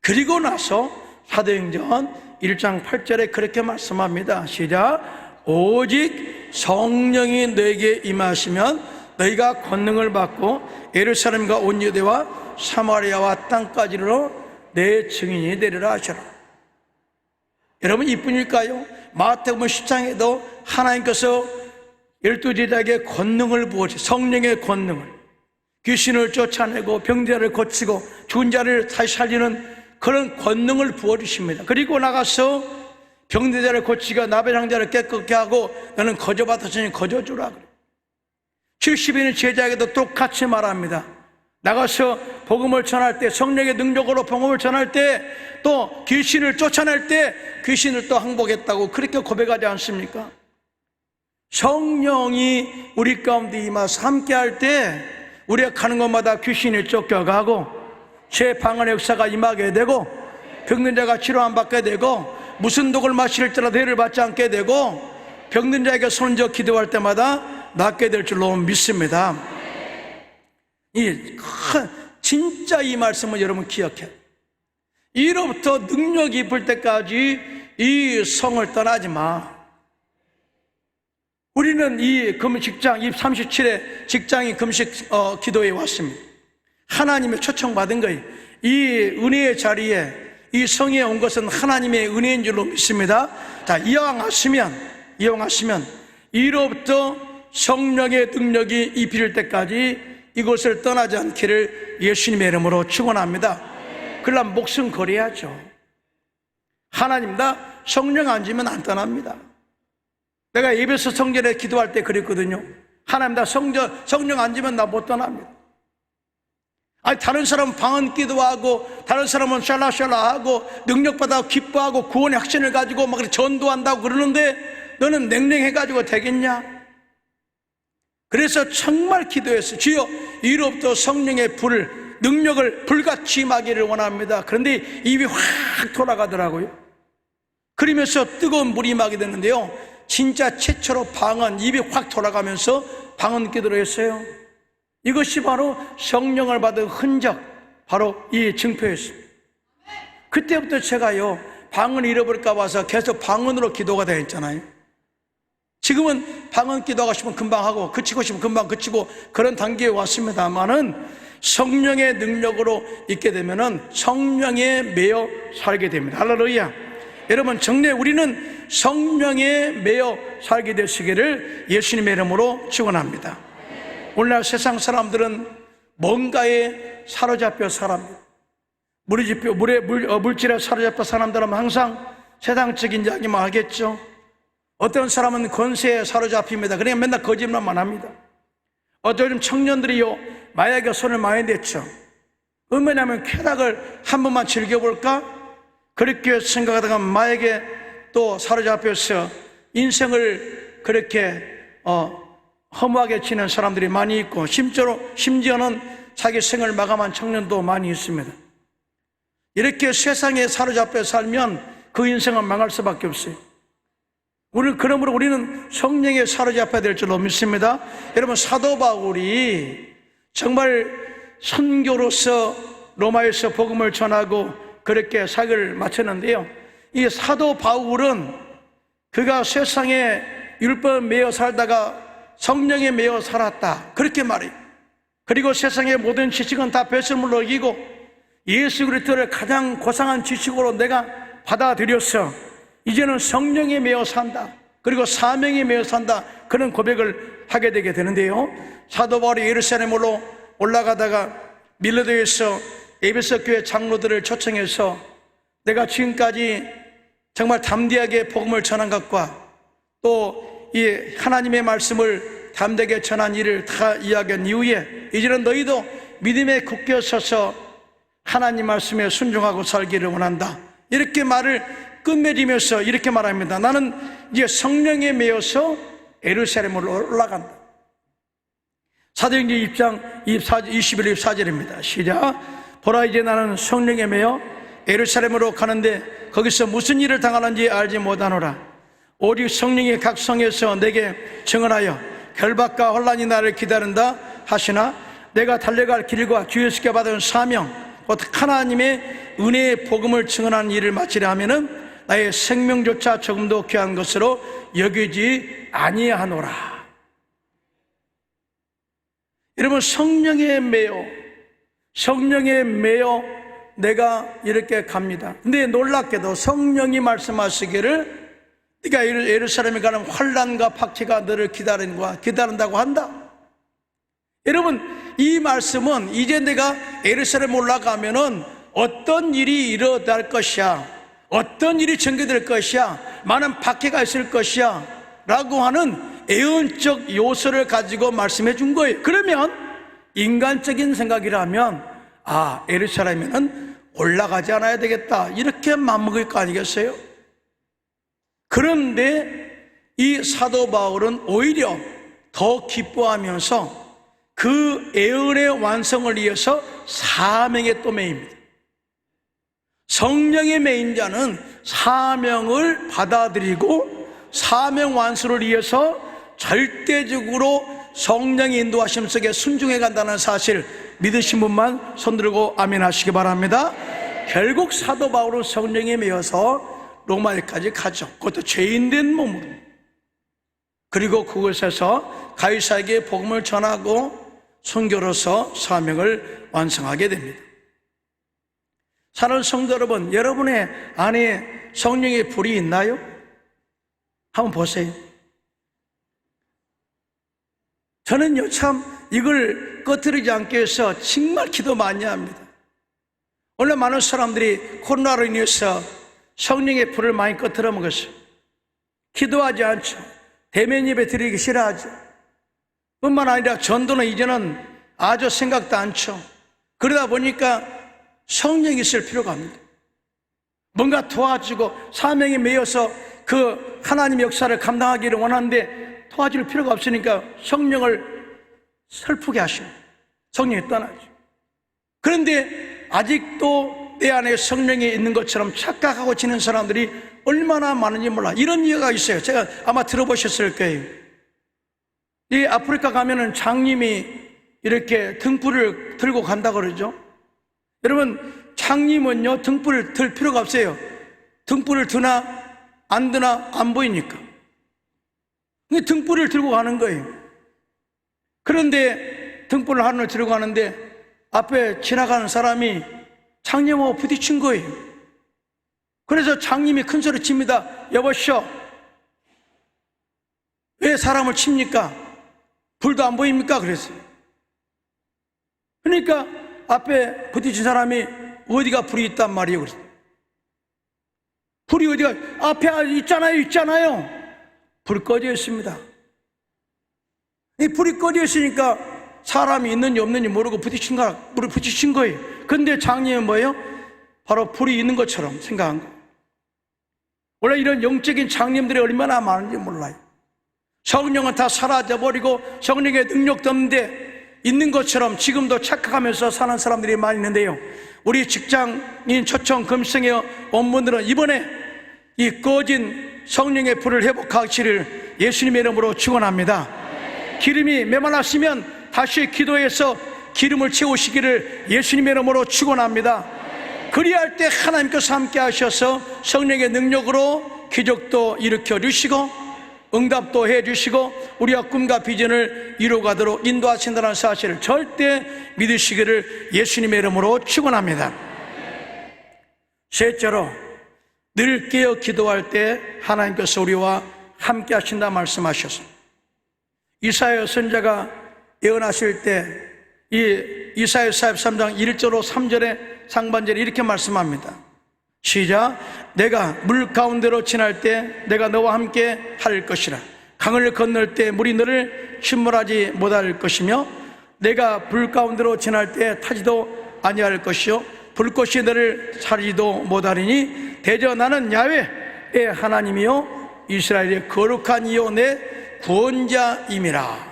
S1: 그리고 나서 사도행전 1장 8절에 그렇게 말씀합니다. 시작. 오직 성령이 너에게 임하시면 너희가 권능을 받고 예루살렘과 온 유대와 사마리아와 땅까지로 내 증인이 되리라 하시라. 여러분, 이뿐일까요? 마태복음 10장에도 하나님께서 12제자에게 권능을 부어주세요. 성령의 권능을, 귀신을 쫓아내고 병자를 고치고 죽은 자를 다시 살리는 그런 권능을 부어주십니다. 그리고 나가서 병자를 고치고 나병자를 깨끗게 하고 너는 거저받았으니 거저주라. 70인의 제자에게도 똑같이 말합니다. 나가서 복음을 전할 때, 성령의 능력으로 복음을 전할 때, 또 귀신을 쫓아낼 때 귀신을 또 항복했다고 그렇게 고백하지 않습니까? 성령이 우리 가운데 임하서 함께할 때 우리가 가는 곳마다 귀신이 쫓겨가고 제 방언의 역사가 임하게 되고 병든 자가 치료 안 받게 되고 무슨 독을 마실지라도 해를 받지 않게 되고 병든 자에게 손져 기도할 때마다 낫게 될 줄로 믿습니다. 진짜 이 말씀을 여러분 기억해요. 이로부터 능력이 입을 때까지 이 성을 떠나지 마. 우리는 이 직장, 이 37회 직장인 금식 기도에 왔습니다. 하나님의 초청받은 거예요. 이 은혜의 자리에 이 성에 온 것은 하나님의 은혜인 줄로 믿습니다. 자, 이용하시면 이로부터 성령의 능력이 입힐 때까지 이곳을 떠나지 않기를 예수님의 이름으로 축원합니다. 그러려면 목숨 걸어야죠. 하나님, 나 성령 안 주면 안 떠납니다. 내가 에베소 성전에 기도할 때 그랬거든요. 하나님, 나 성령 안 주면 나 못 떠납니다. 아니, 다른 사람은 방언 기도하고 다른 사람은 샬라샬라하고 능력받아 기뻐하고 구원의 확신을 가지고 막 전도한다고 그러는데 너는 냉랭해가지고 되겠냐? 그래서 정말 기도했어요. 주여, 이로부터 성령의 불을, 능력을 불같이 임하기를 원합니다. 그런데 입이 확 돌아가더라고요. 그러면서 뜨거운 물이 임하게 됐는데요, 진짜 최초로 방언, 입이 확 돌아가면서 방언 기도를 했어요. 이것이 바로 성령을 받은 흔적, 바로 이 증표였습니다. 그때부터 제가요, 방언 잃어버릴까 봐서 계속 방언으로 기도가 되었잖아요. 지금은 방언 기도하고 싶으면 금방 하고 그치고 싶으면 금방 그치고 그런 단계에 왔습니다만은 성령의 능력으로 있게 되면은 성령에 매여 살게 됩니다. 할렐루야. 여러분, 정례 우리는 성령에 매여 살게 되시기를 예수님의 이름으로 축원합니다. 오늘날 세상 사람들은 뭔가에 사로잡혀 살아갑니다. 물질에 사로잡혀 사람들은 항상 세상적인 이야기만 하겠죠. 어떤 사람은 권세에 사로잡힙니다. 그러니까 맨날 거짓말만 합니다. 어떤 청년들이요, 마약에 손을 많이 댔죠. 왜냐하면 쾌락을 한 번만 즐겨볼까? 그렇게 생각하다가 마약에 또 사로잡혀서 인생을 그렇게 허무하게 지낸 사람들이 많이 있고, 심지어는 자기 생을 마감한 청년도 많이 있습니다. 이렇게 세상에 사로잡혀 살면 그 인생은 망할 수밖에 없어요. 그러므로 우리는 성령에 사로잡혀야 될 줄로 믿습니다. 여러분, 사도 바울이 정말 선교로서 로마에서 복음을 전하고 그렇게 사역을 마쳤는데요, 이 사도 바울은 그가 세상에 율법에 매여 살다가 성령에 매여 살았다, 그렇게 말해요. 그리고 세상의 모든 지식은 다 배설물로 이기고 예수 그리스도를 가장 고상한 지식으로 내가 받아들였어. 이제는 성령에 매여 산다, 그리고 사명에 매여 산다, 그런 고백을 하게 되게 되는데요, 사도 바울이 예루살렘으로 올라가다가 밀라도에서 에베소 교회 장로들을 초청해서 내가 지금까지 정말 담대하게 복음을 전한 것과 또 이 하나님의 말씀을 담대하게 전한 일을 다 이야기한 이후에 이제는 너희도 믿음에 굳게 서서 하나님 말씀에 순종하고 살기를 원한다, 이렇게 말을 끝맺으면서 이렇게 말합니다. 나는 이제 성령에 매여서 예루살렘으로 올라간다. 사도행전 2장 21, 24절입니다. 시작. 보라, 이제 나는 성령에 매여 예루살렘으로 가는데 거기서 무슨 일을 당하는지 알지 못하노라. 오직 성령이 각 성에서 내게 증언하여 결박과 혼란이 나를 기다린다 하시나 내가 달려갈 길과 주 예수께 받은 사명, 곧 하나님의 은혜의 복음을 증언하는 일을 마치려 하면은 나의 생명조차 조금도 귀한 것으로 여기지 아니하노라. 여러분, 성령에 매여 내가 이렇게 갑니다. 근데 놀랍게도 성령이 말씀하시기를 네가 예루살렘에 가는 환난과 박해가 너를 기다린다고 한다. 여러분, 이 말씀은 이제 내가 예루살렘 올라가면은 어떤 일이 일어날 것이야, 어떤 일이 전개될 것이야, 많은 박해가 있을 것이야 라고 하는 예언적 요소를 가지고 말씀해 준 거예요. 그러면 인간적인 생각이라면 예루살렘에는 올라가지 않아야 되겠다 이렇게 마음먹을 거 아니겠어요? 그런데 이 사도 바울은 오히려 더 기뻐하면서 그 예언의 완성을 위해서 사명에 또 매입니다. 성령의 매인 자는 사명을 받아들이고 사명 완수를 위해서 절대적으로 성령의 인도하심 속에 순종해 간다는 사실 믿으신 분만 손들고 아멘 하시기 바랍니다. 결국 사도 바울은 성령에 매여서 로마에까지 가죠. 그것도 죄인된 몸으로. 그리고 그곳에서 가이사에게 복음을 전하고 선교로서 사명을 완성하게 됩니다. 사랑하는 성도 여러분, 여러분의 안에 성령의 불이 있나요? 한번 보세요. 저는요, 참 이걸 꺼뜨리지 않기 위해서 정말 기도 많이 합니다. 원래 많은 사람들이 코로나로 인해서 성령의 불을 많이 꺼뜨려 먹었어요. 기도하지 않죠. 대면 예배 드리기 싫어하죠. 뿐만 아니라 전도는 이제는 아주 생각도 않죠. 그러다 보니까 성령이 있을 필요가 없습니다. 뭔가 도와주고 사명에 매여서 그 하나님의 역사를 감당하기를 원하는데 도와줄 필요가 없으니까 성령을 슬프게 하시고 성령이 떠나죠. 그런데 아직도 내 안에 성령이 있는 것처럼 착각하고 지는 사람들이 얼마나 많은지 몰라. 이런 이유가 있어요. 제가 아마 들어보셨을 거예요. 이 아프리카 가면은 장님이 이렇게 등불을 들고 간다 그러죠. 여러분, 장님은요 등불을 들 필요가 없어요. 등불을 드나 안 드나 안 보이니까 등불을 들고 가는 거예요. 그런데 등불을 하늘을 들고 가는데 앞에 지나가는 사람이 장님하고 부딪힌 거예요. 그래서 장님이 큰 소리 칩니다. 여보시오, 왜 사람을 칩니까? 불도 안 보입니까? 그랬어요. 그러니까 앞에 부딪힌 사람이 어디가 불이 있단 말이에요. 그랬어요. 불이 어디가 앞에 있잖아요. 불이 꺼져 있습니다. 이 불이 꺼져 있으니까 사람이 있는지 없는지 모르고 불을 부딪힌 거예요. 근데 장님은 뭐예요? 바로 불이 있는 것처럼 생각한 거예요. 원래 이런 영적인 장님들이 얼마나 많은지 몰라요. 성령은 다 사라져버리고 성령의 능력도 없는데 있는 것처럼 지금도 착각하면서 사는 사람들이 많이 있는데요, 우리 직장인 초청 금성의 원분들은 이번에 이 꺼진 성령의 불을 회복하시기를 예수님의 이름으로 축원합니다. 기름이 메말랐으면 다시 기도해서 기름을 채우시기를 예수님의 이름으로 축원합니다. 그리할 때 하나님께서 함께 하셔서 성령의 능력으로 기적도 일으켜 주시고 응답도 해 주시고 우리가 꿈과 비전을 이루어가도록 인도하신다는 사실을 절대 믿으시기를 예수님의 이름으로 축원합니다. 셋째로, 늘 깨어 기도할 때 하나님께서 우리와 함께 하신다 말씀하셨습니다. 이사야 선지자가 예언하실 때 이 이사야 43장 1절로 3절의 상반절에 이렇게 말씀합니다. 시작. 내가 물 가운데로 지날 때 내가 너와 함께 할 것이라. 강을 건널 때 물이 너를 침몰하지 못할 것이며 내가 불 가운데로 지날 때 타지도 아니할 것이요 불꽃이 너를 사르지도 못하리니 대저 나는 야훼의 하나님이요 이스라엘의 거룩한 이요 내 구원자임이라.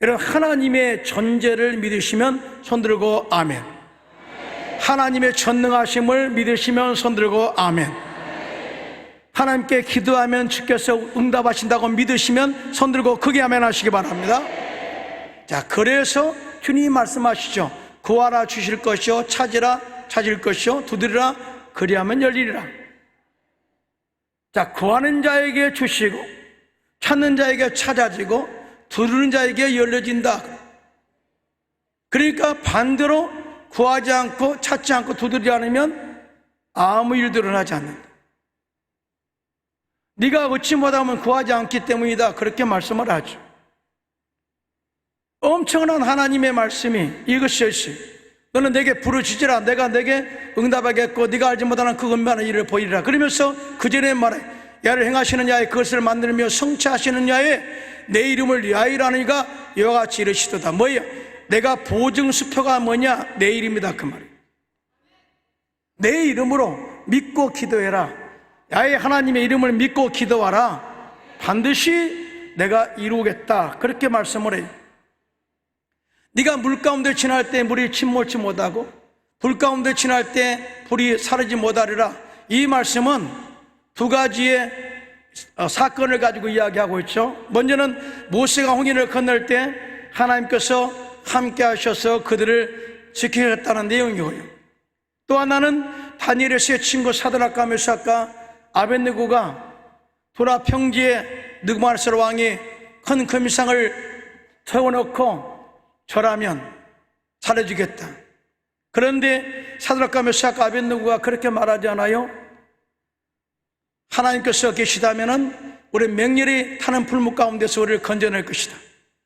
S1: 여러분, 하나님의 존재를 믿으시면 손들고 아멘. 하나님의 전능하심을 믿으시면 손들고 아멘. 하나님께 기도하면 주께서 응답하신다고 믿으시면 손들고 크게 아멘 하시기 바랍니다. 자, 그래서 주님이 말씀하시죠. 구하라 주실 것이요 찾으라 찾을 것이요 두드리라 그리하면 열리리라. 자, 구하는 자에게 주시고 찾는 자에게 찾아지고 두드리는 자에게 열려진다. 그러니까 반대로 구하지 않고 찾지 않고 두드리지 않으면 아무 일도 일어나지 않는다. 네가 얻지 못하면 구하지 않기 때문이다, 그렇게 말씀을 하죠. 엄청난 하나님의 말씀이 이것이었지. 너는 내게 부르짖으라, 내가 내게 응답하겠고 네가 알지 못하는 그 은밀한 일을 보이리라. 그러면서 그 전에 말해, 야를 행하시는 야의 그것을 만들며 성취하시는 야의 내 이름을 야이라는 이가 이와 같이 이르시도다. 뭐야? 내가 보증수표가 뭐냐? 내 이름이다, 그 말이에요. 내 이름으로 믿고 기도해라. 야의 하나님의 이름을 믿고 기도하라. 반드시 내가 이루겠다, 그렇게 말씀을 해요. 네가 물 가운데 지날 때 물이 침몰치 못하고 불 가운데 지날 때 불이 사르지 못하리라. 이 말씀은 두 가지의 사건을 가지고 이야기하고 있죠. 먼저는 모세가 홍해를 건널 때 하나님께서 함께 하셔서 그들을 지키셨다는 내용이고요. 또 하나는 다니엘의 세 친구 사드락과 메삭과 아벳느고가 도라 평지에 느부갓네살 왕이 큰 금상을 세워놓고 절하면 살려주겠다. 그런데 사드락과 메삭과 아벳느고가 그렇게 말하지 않아요? 하나님께서 계시다면 우리 맹렬히 타는 풀무 가운데서 우리를 건져낼 것이다.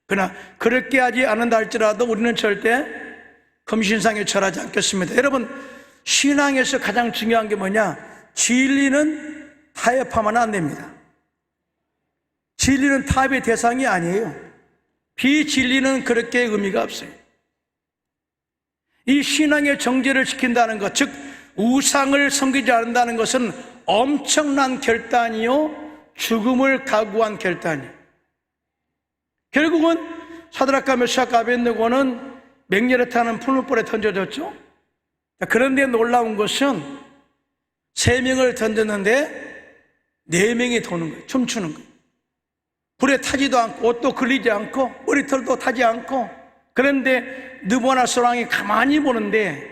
S1: 그러나 그렇게 하지 않는다 할지라도 우리는 절대 금신상에 절하지 않겠습니다. 여러분, 신앙에서 가장 중요한 게 뭐냐? 진리는 타협하면 안 됩니다. 진리는 타협의 대상이 아니에요. 비진리는 그렇게 의미가 없어요. 이 신앙의 정죄를 지킨다는 것, 즉 우상을 섬기지 않는다는 것은 엄청난 결단이요, 죽음을 각오한 결단이에요. 결국은 사드락과 메삭과 아벳느고는 맹렬에 타는 풀무불에 던져졌죠. 그런데 놀라운 것은 3명을 던졌는데 4명이 도는 거예요. 춤추는 거예요. 불에 타지도 않고 옷도 걸리지 않고 머리털도 타지 않고. 그런데 느부갓네살 왕이 가만히 보는데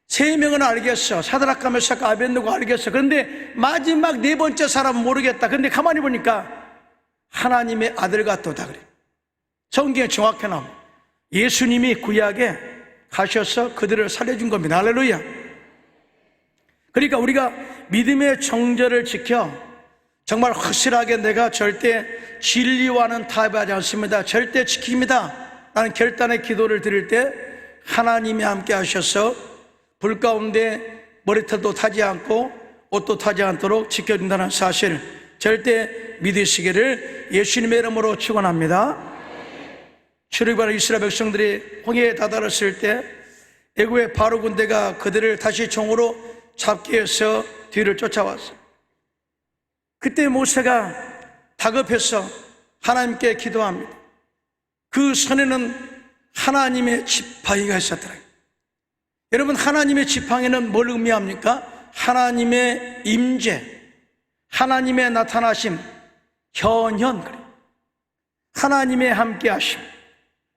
S1: 3명은 알겠어. 사드락과 메삭과 아벳느고 알겠어. 그런데 마지막 4번째 사람은 모르겠다. 그런데 가만히 보니까 하나님의 아들 같도다 그래. 성경에 정확히 나옵니다. 예수님이 구약에 가셔서 그들을 살려준 겁니다. 할렐루야. 그러니까 우리가 믿음의 정절을 지켜 정말 확실하게 내가 절대 진리와는 타협하지 않습니다, 절대 지킵니다 라는 결단의 기도를 드릴 때 하나님이 함께 하셔서 불 가운데 머리털도 타지 않고 옷도 타지 않도록 지켜준다는 사실 절대 믿으시기를 예수님의 이름으로 축원합니다. 출애굽하는 이스라엘 백성들이 홍해에 다다랐을 때 애굽의 바로 군대가 그들을 다시 종으로 잡기 위해서 뒤를 쫓아왔어요. 그때 모세가 다급해서 하나님께 기도합니다. 그 손에는 하나님의 지팡이가 있었더라고요. 여러분, 하나님의 지팡이는 뭘 의미합니까? 하나님의 임재, 하나님의 나타나심, 현현, 하나님의 함께하심.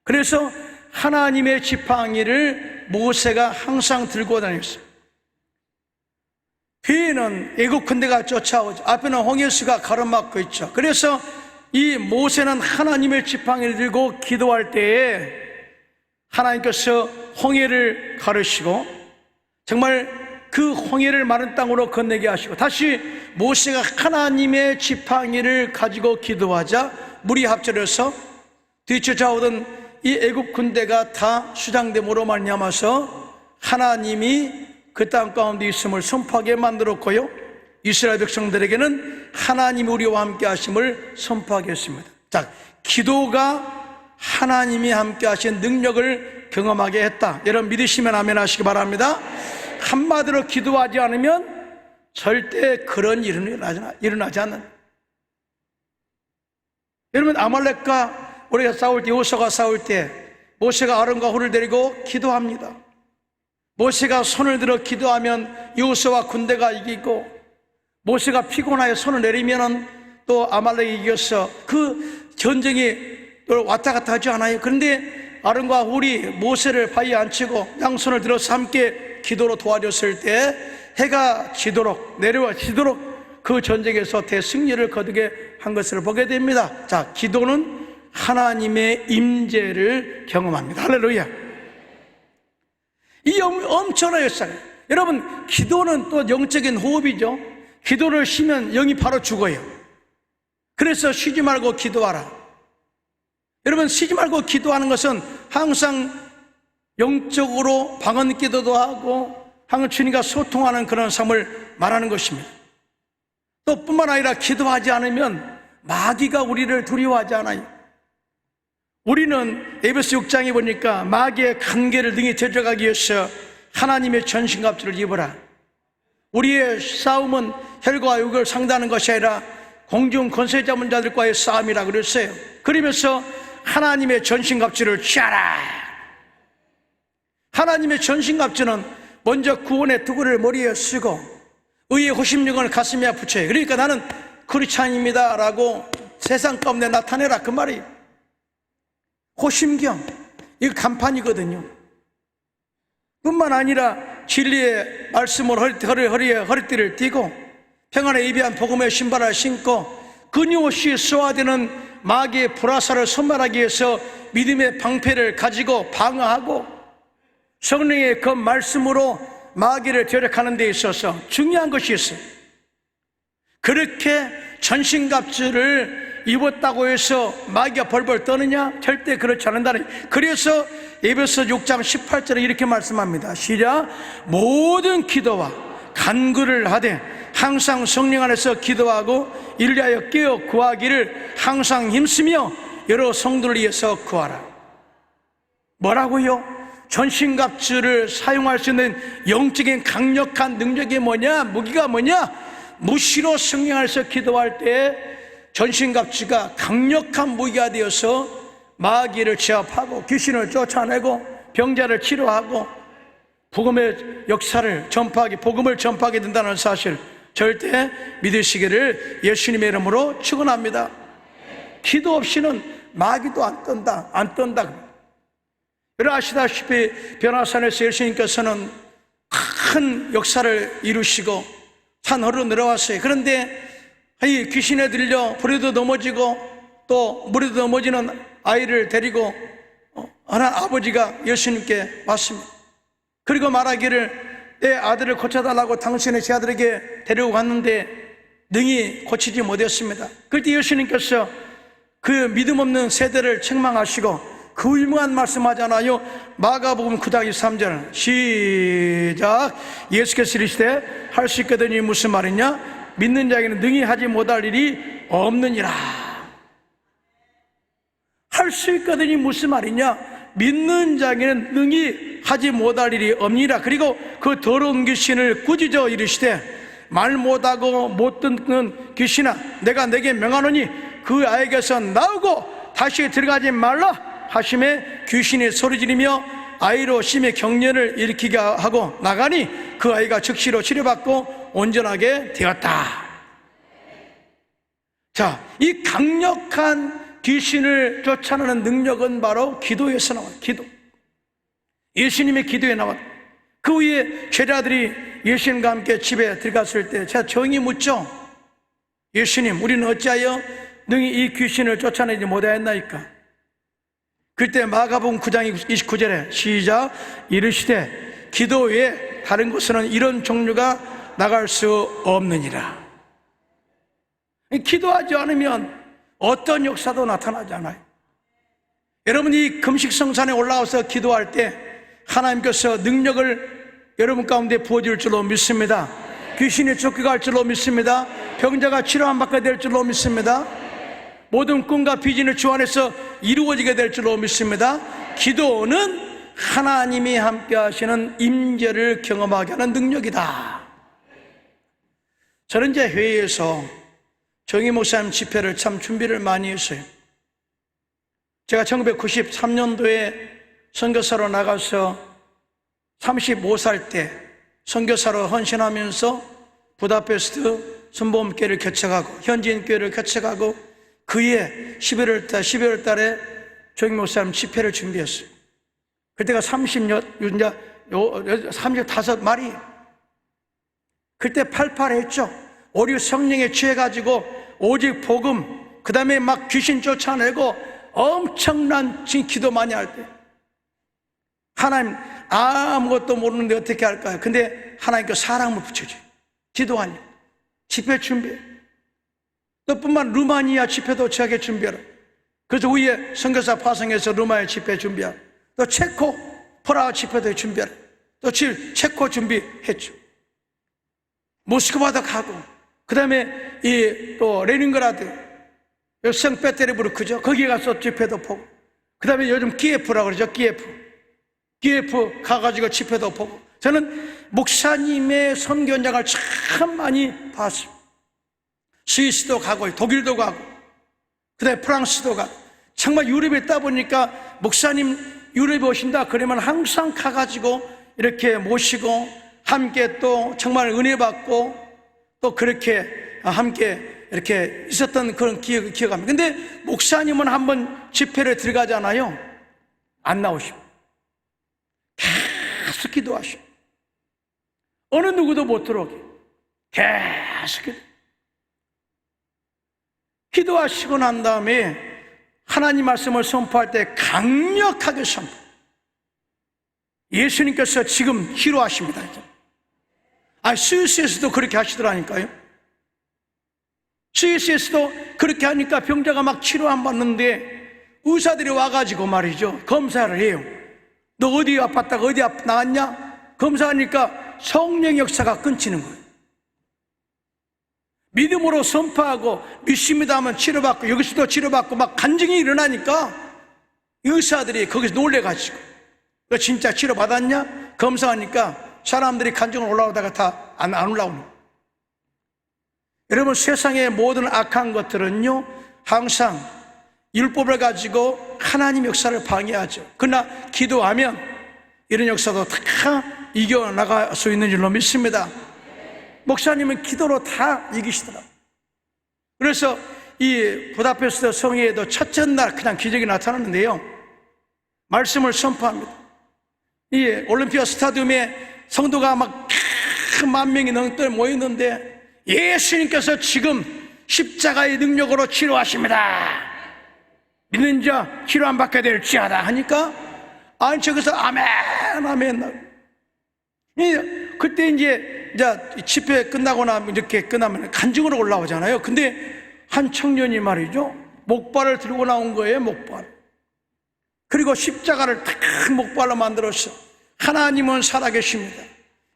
S1: 그래서 하나님의 지팡이를 모세가 항상 들고 다녔어요. 뒤에는 애국 군대가 쫓아오죠. 앞에는 홍해수가 가로막고 있죠. 그래서 이 모세는 하나님의 지팡이를 들고 기도할 때에 하나님께서 홍해를 가르시고 정말 그 홍해를 마른 땅으로 건너게 하시고, 다시 모세가 하나님의 지팡이를 가지고 기도하자 물이 합쳐져서 뒤쫓아오던 이 애국 군대가 다 수장됨으로 말미암아서 하나님이 그 땅 가운데 있음을 선포하게 만들었고요, 이스라엘 백성들에게는 하나님이 우리와 함께 하심을 선포하게 했습니다. 자, 기도가 하나님이 함께 하신 능력을 경험하게 했다. 여러분 믿으시면 아멘 하시기 바랍니다. 한마디로 기도하지 않으면 절대 그런 일은 일어나지 않는. 여러분, 아말렉과 우리가 싸울 때, 여호수아가 싸울 때 모세가 아론과 홀을 데리고 기도합니다. 모세가 손을 들어 기도하면 여호수아와 군대가 이기고, 모세가 피곤하여 손을 내리면 또 아말렉이 이겨서 그 전쟁이 왔다 갔다 하지 않아요? 그런데 아론과 홀이 모세를 바위에 앉히고 양손을 들어서 함께 기도로 도와줬을 때 해가 지도록, 내려와 지도록 그 전쟁에서 대승리를 거두게 한 것을 보게 됩니다. 자, 기도는 하나님의 임재를 경험합니다. 할렐루야. 이 엄청난 역사예요. 여러분, 기도는 또 영적인 호흡이죠. 기도를 쉬면 영이 바로 죽어요. 그래서 쉬지 말고 기도하라. 여러분, 쉬지 말고 기도하는 것은 항상 영적으로 방언 기도도 하고 항상 주님과 소통하는 그런 삶을 말하는 것입니다. 또 뿐만 아니라 기도하지 않으면 마귀가 우리를 두려워하지 않아요. 우리는 에베소 6장에 보니까 마귀의 간계를 능히 데려가기 위해서 하나님의 전신갑주를 입어라. 우리의 싸움은 혈과 육을 상대하는 것이 아니라 공중 권세 잡은 자들과의 싸움이라 그랬어요. 그러면서 하나님의 전신갑주를 취하라. 하나님의 전신갑주는 먼저 구원의 도구를 머리에 쓰고 의의 호심령을 가슴에 붙여요. 그러니까 나는 크리스찬입니다 라고 세상 가운데 나타내라, 그 말이에요. 호심경, 이거 간판이거든요. 뿐만 아니라 진리의 말씀을 허리띠를 띠고 평안에 예비한 복음의 신발을 신고 끊임없이 쏘아대는 마귀의 불화살을 선멸하기 위해서 믿음의 방패를 가지고 방어하고 성령의 그 말씀으로 마귀를 대적하는 데 있어서 중요한 것이 있어요. 그렇게 전신갑주를 입었다고 해서 마귀가 벌벌 떠느냐? 절대 그렇지 않는다는. 그래서 에베소 6장 18절에 이렇게 말씀합니다. 시작. 모든 기도와 간구를 하되 항상 성령 안에서 기도하고 이를 위하여 깨어 구하기를 항상 힘쓰며 여러 성도를 위해서 구하라. 뭐라고요? 전신갑주를 사용할 수 있는 영적인 강력한 능력이 뭐냐? 무기가 뭐냐? 무시로 성령 안에서 기도할 때 전신갑주가 강력한 무기가 되어서 마귀를 제압하고 귀신을 쫓아내고 병자를 치료하고 복음의 역사를 전파하게, 복음을 전파하게 된다는 사실 절대 믿으시기를 예수님의 이름으로 축원합니다. 기도 없이는 마귀도 안 떤다. 여러분 아시다시피 변화산에서 예수님께서는 큰 역사를 이루시고 산허로 내려왔어요. 그런데 이 귀신에 들려 불에도 넘어지고 또 물에도 넘어지는 아이를 데리고 아버지가 예수님께 왔습니다. 그리고 말하기를 내 아들을 고쳐달라고 당신의 제 아들에게 데리고 갔는데 능히 고치지 못했습니다. 그때 예수님께서 그 믿음 없는 세대를 책망하시고 그 유명한 말씀하잖아요. 마가복음 9장 23절 시작. 예수께서 이르시되 할 수 있거든이 무슨 말이냐? 믿는 자에게는 능히 하지 못할 일이 없느니라. 할 수 있거든이 무슨 말이냐? 믿는 자에게는 능히 하지 못할 일이 없느니라. 그리고 그 더러운 귀신을 꾸짖어 이르시되 말 못하고 못 듣는 귀신아, 내가 내게 명하노니 그 아이에게서 나오고 다시 들어가지 말라 하심에 귀신이 소리지르며 아이로 심히 경련을 일으키게 하고 나가니 그 아이가 즉시로 치료받고 온전하게 되었다. 자, 이 강력한 귀신을 쫓아내는 능력은 바로 기도에서 나와요. 기도. 예수님의 기도에 나와요. 그 후에 제자들이 예수님과 함께 집에 들어갔을 때 제가 정히 묻죠. 예수님, 우리는 어찌하여 능히 이 귀신을 쫓아내지 못하였나이까? 그때 마가복음 9장 29절에 시작. 이르시되 기도 외에 다른 곳에는 이런 종류가 나갈 수 없느니라. 기도하지 않으면 어떤 역사도 나타나지 않아요. 여러분, 이 금식성산에 올라와서 기도할 때 하나님께서 능력을 여러분 가운데 부어줄 줄로 믿습니다. 귀신이 쫓겨갈 줄로 믿습니다. 병자가 치료함 받게 될 줄로 믿습니다. 모든 꿈과 비전을 주 안에서 이루어지게 될 줄로 믿습니다. 기도는 하나님이 함께 하시는 임재를 경험하게 하는 능력이다. 저는 이제 회의에서 정희 목사님 집회를 참 준비를 많이 했어요. 제가 1993년도에 선교사로 나가서 35살 때 선교사로 헌신하면서 부다페스트 순복음교회를 개척하고 현지인교회를 개척하고 그해 12월 달에 정희 목사님 집회를 준비했어요. 그때가 35마리. 그때 팔팔했죠. 오류 성령에 취해가지고 오직 복음, 그 다음에 막 귀신 쫓아내고 엄청난 지금 기도 많이 할 때 하나님 아무것도 모르는데 어떻게 할까요? 근데 하나님께 사랑을 붙여줘요. 기도하니 집회 준비해. 또 뿐만 루마니아 집회도 저에게 준비하라. 그래서 위에 선교사 파송해서 루마니아 집회 준비하라. 또 체코 프라하 집회도 준비하라. 또 체코 준비했죠. 모스크바도 가고, 그 다음에 또 레닌그라드 성페테르부르크죠. 거기 가서 집회도 보고, 그 다음에 요즘 키예프라고 그러죠. 키예프 가가지고 집회도 보고. 저는 목사님의 선교 현장을 참 많이 봤어요. 스위스도 가고 독일도 가고 그 다음에 프랑스도 가고. 정말 유럽에 있다 보니까 목사님 유럽에 오신다 그러면 항상 가가지고 이렇게 모시고 함께 또 정말 은혜 받고 또 그렇게 함께 이렇게 있었던 그런 기억합니다. 근데 목사님은 한번 집회를 들어가잖아요. 안 나오시고 계속 기도하시고 어느 누구도 못 들어오게 계속 기도하시고 난 다음에 하나님 말씀을 선포할 때 강력하게 선포. 예수님께서 지금 희로하십니다. 스위스에서도 그렇게 하시더라니까요. 스위스에서도 그렇게 하니까 병자가 막 치료 안 받는데 의사들이 와가지고 말이죠, 검사를 해요. 너 어디 아팠다가 어디 나왔냐? 검사하니까 성령 역사가 끊기는 거예요. 믿음으로 선포하고 믿습니다 하면 치료받고 여기서도 치료받고 막 간증이 일어나니까 의사들이 거기서 놀래가지고 너 진짜 치료받았냐? 검사하니까 사람들이 간증을 올라오다가 다 안 올라오는 거예요. 여러분, 세상의 모든 악한 것들은요 항상 율법을 가지고 하나님 역사를 방해하죠. 그러나 기도하면 이런 역사도 다 이겨나갈 수 있는 줄로 믿습니다. 목사님은 기도로 다 이기시더라고요. 그래서 이 부다페스트 성회에도 첫째 날 그냥 기적이 나타났는데요, 말씀을 선포합니다. 이 올림피아 스타디움에 성도가 막 10,000명이 넘게 모였는데 예수님께서 지금 십자가의 능력으로 치료하십니다. 믿는 자 치료 안 받게 될지어다 하니까 안쪽에서 아멘 아멘. 그때 이제 집회 끝나거나 이렇게 끝나면 간증으로 올라오잖아요. 근데 한 청년이 말이죠, 목발을 들고 나온 거예요. 목발. 그리고 십자가를 탁 목발로 만들었어. 하나님은 살아계십니다.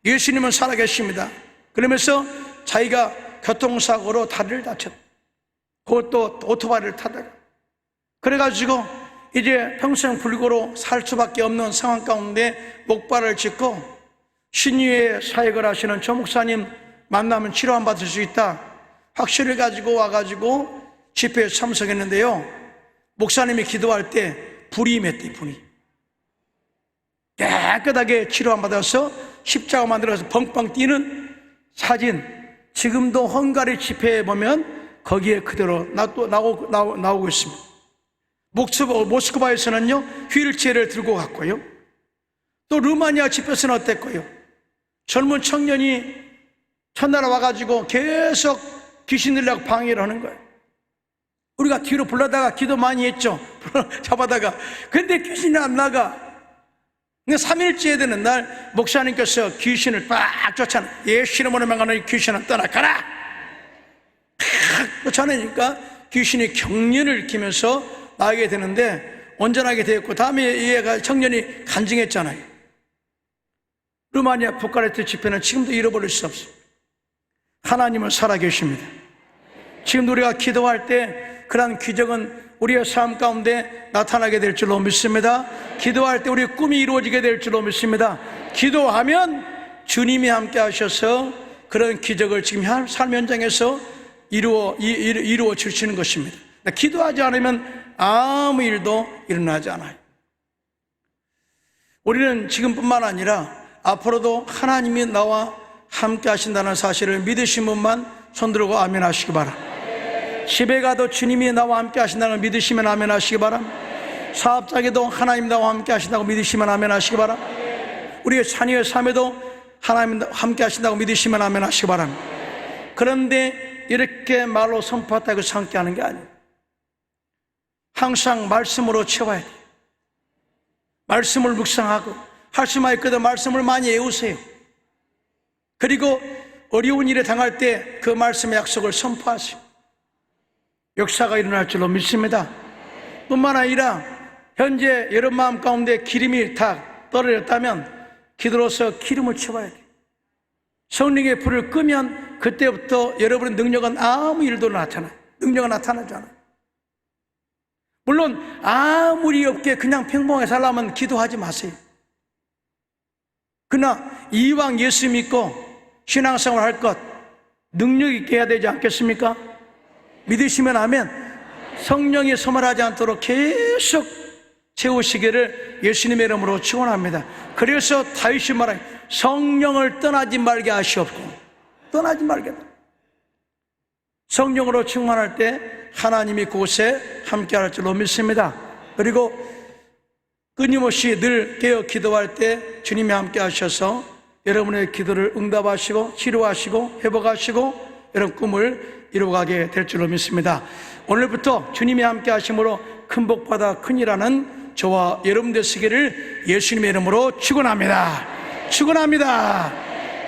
S1: 예수님은 살아계십니다. 그러면서 자기가 교통사고로 다리를 다쳤다. 그것도 오토바이를 타다가. 그래가지고 이제 평생 불구로 살 수밖에 없는 상황 가운데 목발을 짚고 신유의 사역을 하시는 조 목사님 만나면 치료 안 받을 수 있다 확신을 가지고 와가지고 집회에 참석했는데요, 목사님이 기도할 때 불이 임했대. 불이 깨끗하게 치료 안 받아서 십자가 만들어서 펑펑 뛰는 사진, 지금도 헝가리 집회에 보면 거기에 그대로 나오고 있습니다. 모스크바에서는요 휠체어를 들고 갔고요, 또 루마니아 집회에서는 어땠고요, 젊은 청년이 첫날 와가지고 계속 귀신 들려고 방해를 하는 거예요. 우리가 뒤로 불러다가 기도 많이 했죠. 잡아다가. 근데 귀신이 안 나가. 그러니까 3일째 되는 날 목사님께서 귀신을 빡 쫓아내. 예수 이름으로 명하노니 귀신은 떠나가라. 팍 쫓아내니까 귀신이 경련을 일으키면서 나게 되는데 온전하게 되었고, 다음에 얘가 청년이 간증했잖아요. 루마니아 부카레스트 집회는 지금도 잃어버릴 수 없어요. 하나님은 살아계십니다. 지금 우리가 기도할 때 그러한 기적은 우리의 삶 가운데 나타나게 될 줄로 믿습니다. 기도할 때 우리의 꿈이 이루어지게 될 줄로 믿습니다. 기도하면 주님이 함께 하셔서 그런 기적을 지금 삶 현장에서 이루어 주시는 것입니다. 기도하지 않으면 아무 일도 일어나지 않아요. 우리는 지금뿐만 아니라 앞으로도 하나님이 나와 함께 하신다는 사실을 믿으신 분만 손들고 아멘 하시기 바랍니다. 집에 가도 주님이 나와 함께 하신다는 걸 믿으시면 아멘 하시기 바랍니다. 사업장에도 하나님 나와 함께 하신다고 믿으시면 아멘 하시기 바랍니다. 우리의 자녀의 삶에도 하나님 함께 하신다고 믿으시면 아멘 하시기 바랍니다. 그런데 이렇게 말로 선포했다고 해서 함께 하는 게 아니에요. 항상 말씀으로 채워야 돼요. 말씀을 묵상하고 할 수만 있거든 말씀을 많이 외우세요. 그리고 어려운 일에 당할 때 그 말씀의 약속을 선포하세요. 역사가 일어날 줄로 믿습니다. 뿐만 아니라 현재 여러분 마음 가운데 기름이 다 떨어졌다면 기도로서 기름을 채워야 돼요. 성령의 불을 끄면 그때부터 여러분의 능력은 아무 일도 나타나요. 능력은 나타나지 않아요. 물론 아무리 없게 그냥 평범하게 살려면 기도하지 마세요. 그러나 이왕 예수 믿고 신앙생활 할 것 능력 있게 해야 되지 않겠습니까? 믿으시면 아멘. 성령이 소멸하지 않도록 계속 채우시기를 예수님의 이름으로 축원합니다. 그래서 다윗이 말하니 성령을 떠나지 말게 하시옵고, 떠나지 말게. 성령으로 충만할 때 하나님이 그곳에 함께할 줄로 믿습니다. 그리고 끊임없이 늘 깨어 기도할 때 주님이 함께 하셔서 여러분의 기도를 응답하시고 치료하시고 회복하시고 이런 꿈을 이루어가게 될 줄로 믿습니다. 오늘부터 주님이 함께 하심으로 큰 복받아 큰일하는 저와 여러분 되시기를 예수님의 이름으로 축원합니다. 축원합니다.